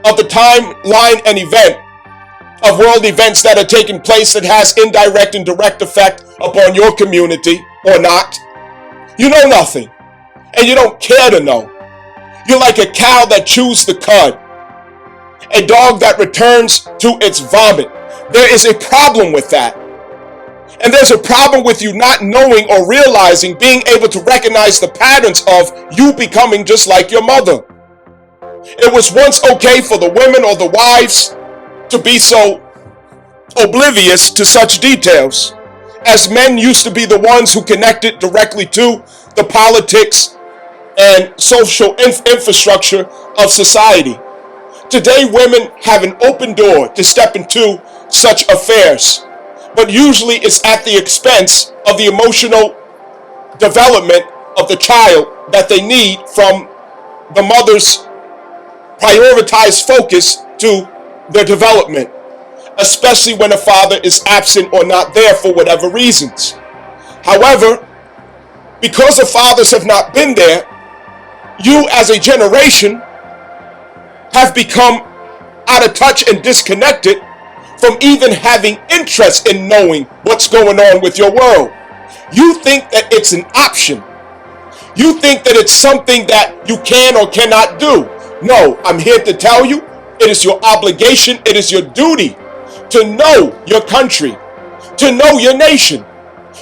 of the timeline and event of world events that are taking place that has indirect and direct effect upon your community or not. You know nothing, and you don't care to know. You're like a cow that chews the cud, a dog that returns to its vomit. There is a problem with that. And there's a problem with you not knowing or realizing, being able to recognize the patterns of you becoming just like your mother. It was once okay for the women or the wives to be so oblivious to such details, as men used to be the ones who connected directly to the politics and social infrastructure of society. Today, women have an open door to step into such affairs, but usually it's at the expense of the emotional development of the child that they need from the mother's prioritized focus to their development, especially when a father is absent or not there for whatever reasons. However, because the fathers have not been there, you as a generation have become out of touch and disconnected from even having interest in knowing what's going on with your world. You think that it's an option. You think that it's something that you can or cannot do. No, I'm here to tell you, it is your obligation, it is your duty to know your country, to know your nation,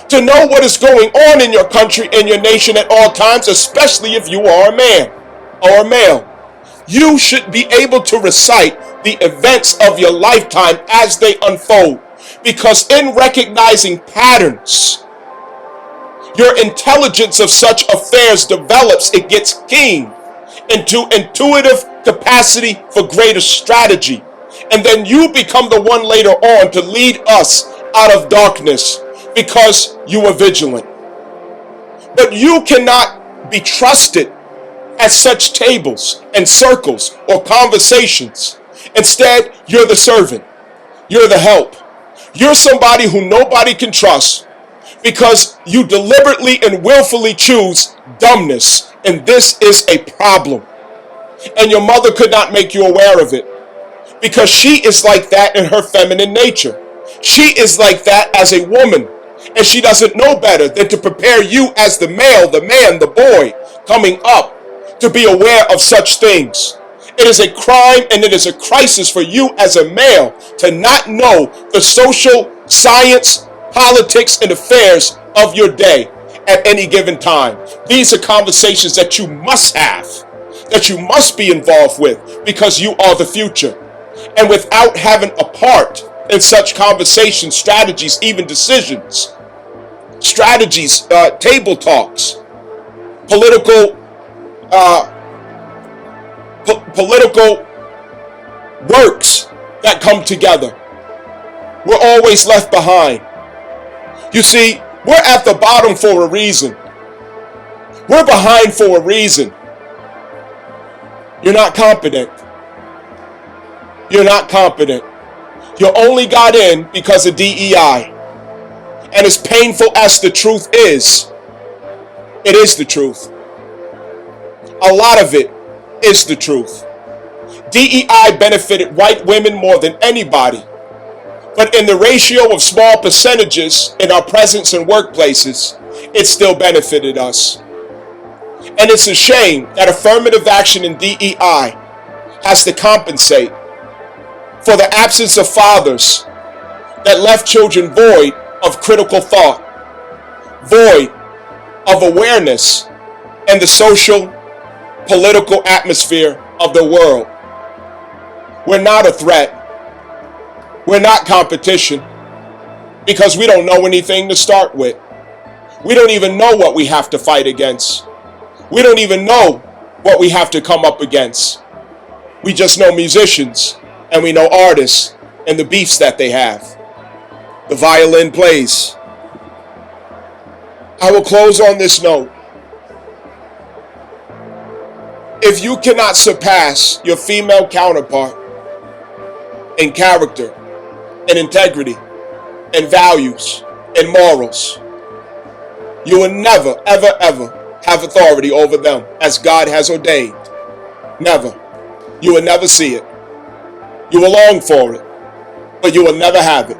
to know what is going on in your country and your nation at all times, especially if you are a man or a male. You should be able to recite the events of your lifetime as they unfold, because in recognizing patterns, your intelligence of such affairs develops. It gets keen into intuitive capacity for greater strategy. And then you become the one later on to lead us out of darkness because you were vigilant. But you cannot be trusted at such tables and circles or conversations. Instead, you're the servant. You're the help. You're somebody who nobody can trust because you deliberately and willfully choose dumbness. And this is a problem. And your mother could not make you aware of it because she is like that in her feminine nature. She is like that as a woman. And she doesn't know better than to prepare you as the male, the man, the boy coming up to be aware of such things. It is a crime and it is a crisis for you as a male to not know the social, science, politics, and affairs of your day at any given time. These are conversations that you must have, that you must be involved with, because you are the future. And without having a part in such conversations, strategies, even decisions, strategies, table talks, political works that come together, we're always left behind. You see, we're at the bottom for a reason. We're behind for a reason. You're not competent. You're not competent. You only got in because of DEI. And as painful as the truth is, it is the truth. A lot of it is the truth. DEI benefited white women more than anybody. But in the ratio of small percentages in our presence in workplaces, it still benefited us. And it's a shame that affirmative action in DEI has to compensate for the absence of fathers that left children void of critical thought, void of awareness and the social, political atmosphere of the world. We're not a threat. We're not competition because we don't know anything to start with. We don't even know what we have to fight against. We don't even know what we have to come up against. We just know musicians and we know artists and the beefs that they have. The violin plays. I will close on this note. If you cannot surpass your female counterpart in character, in integrity, in values, in morals, you will never, ever, ever have authority over them as God has ordained. Never. You will never see it. You will long for it, but you will never have it.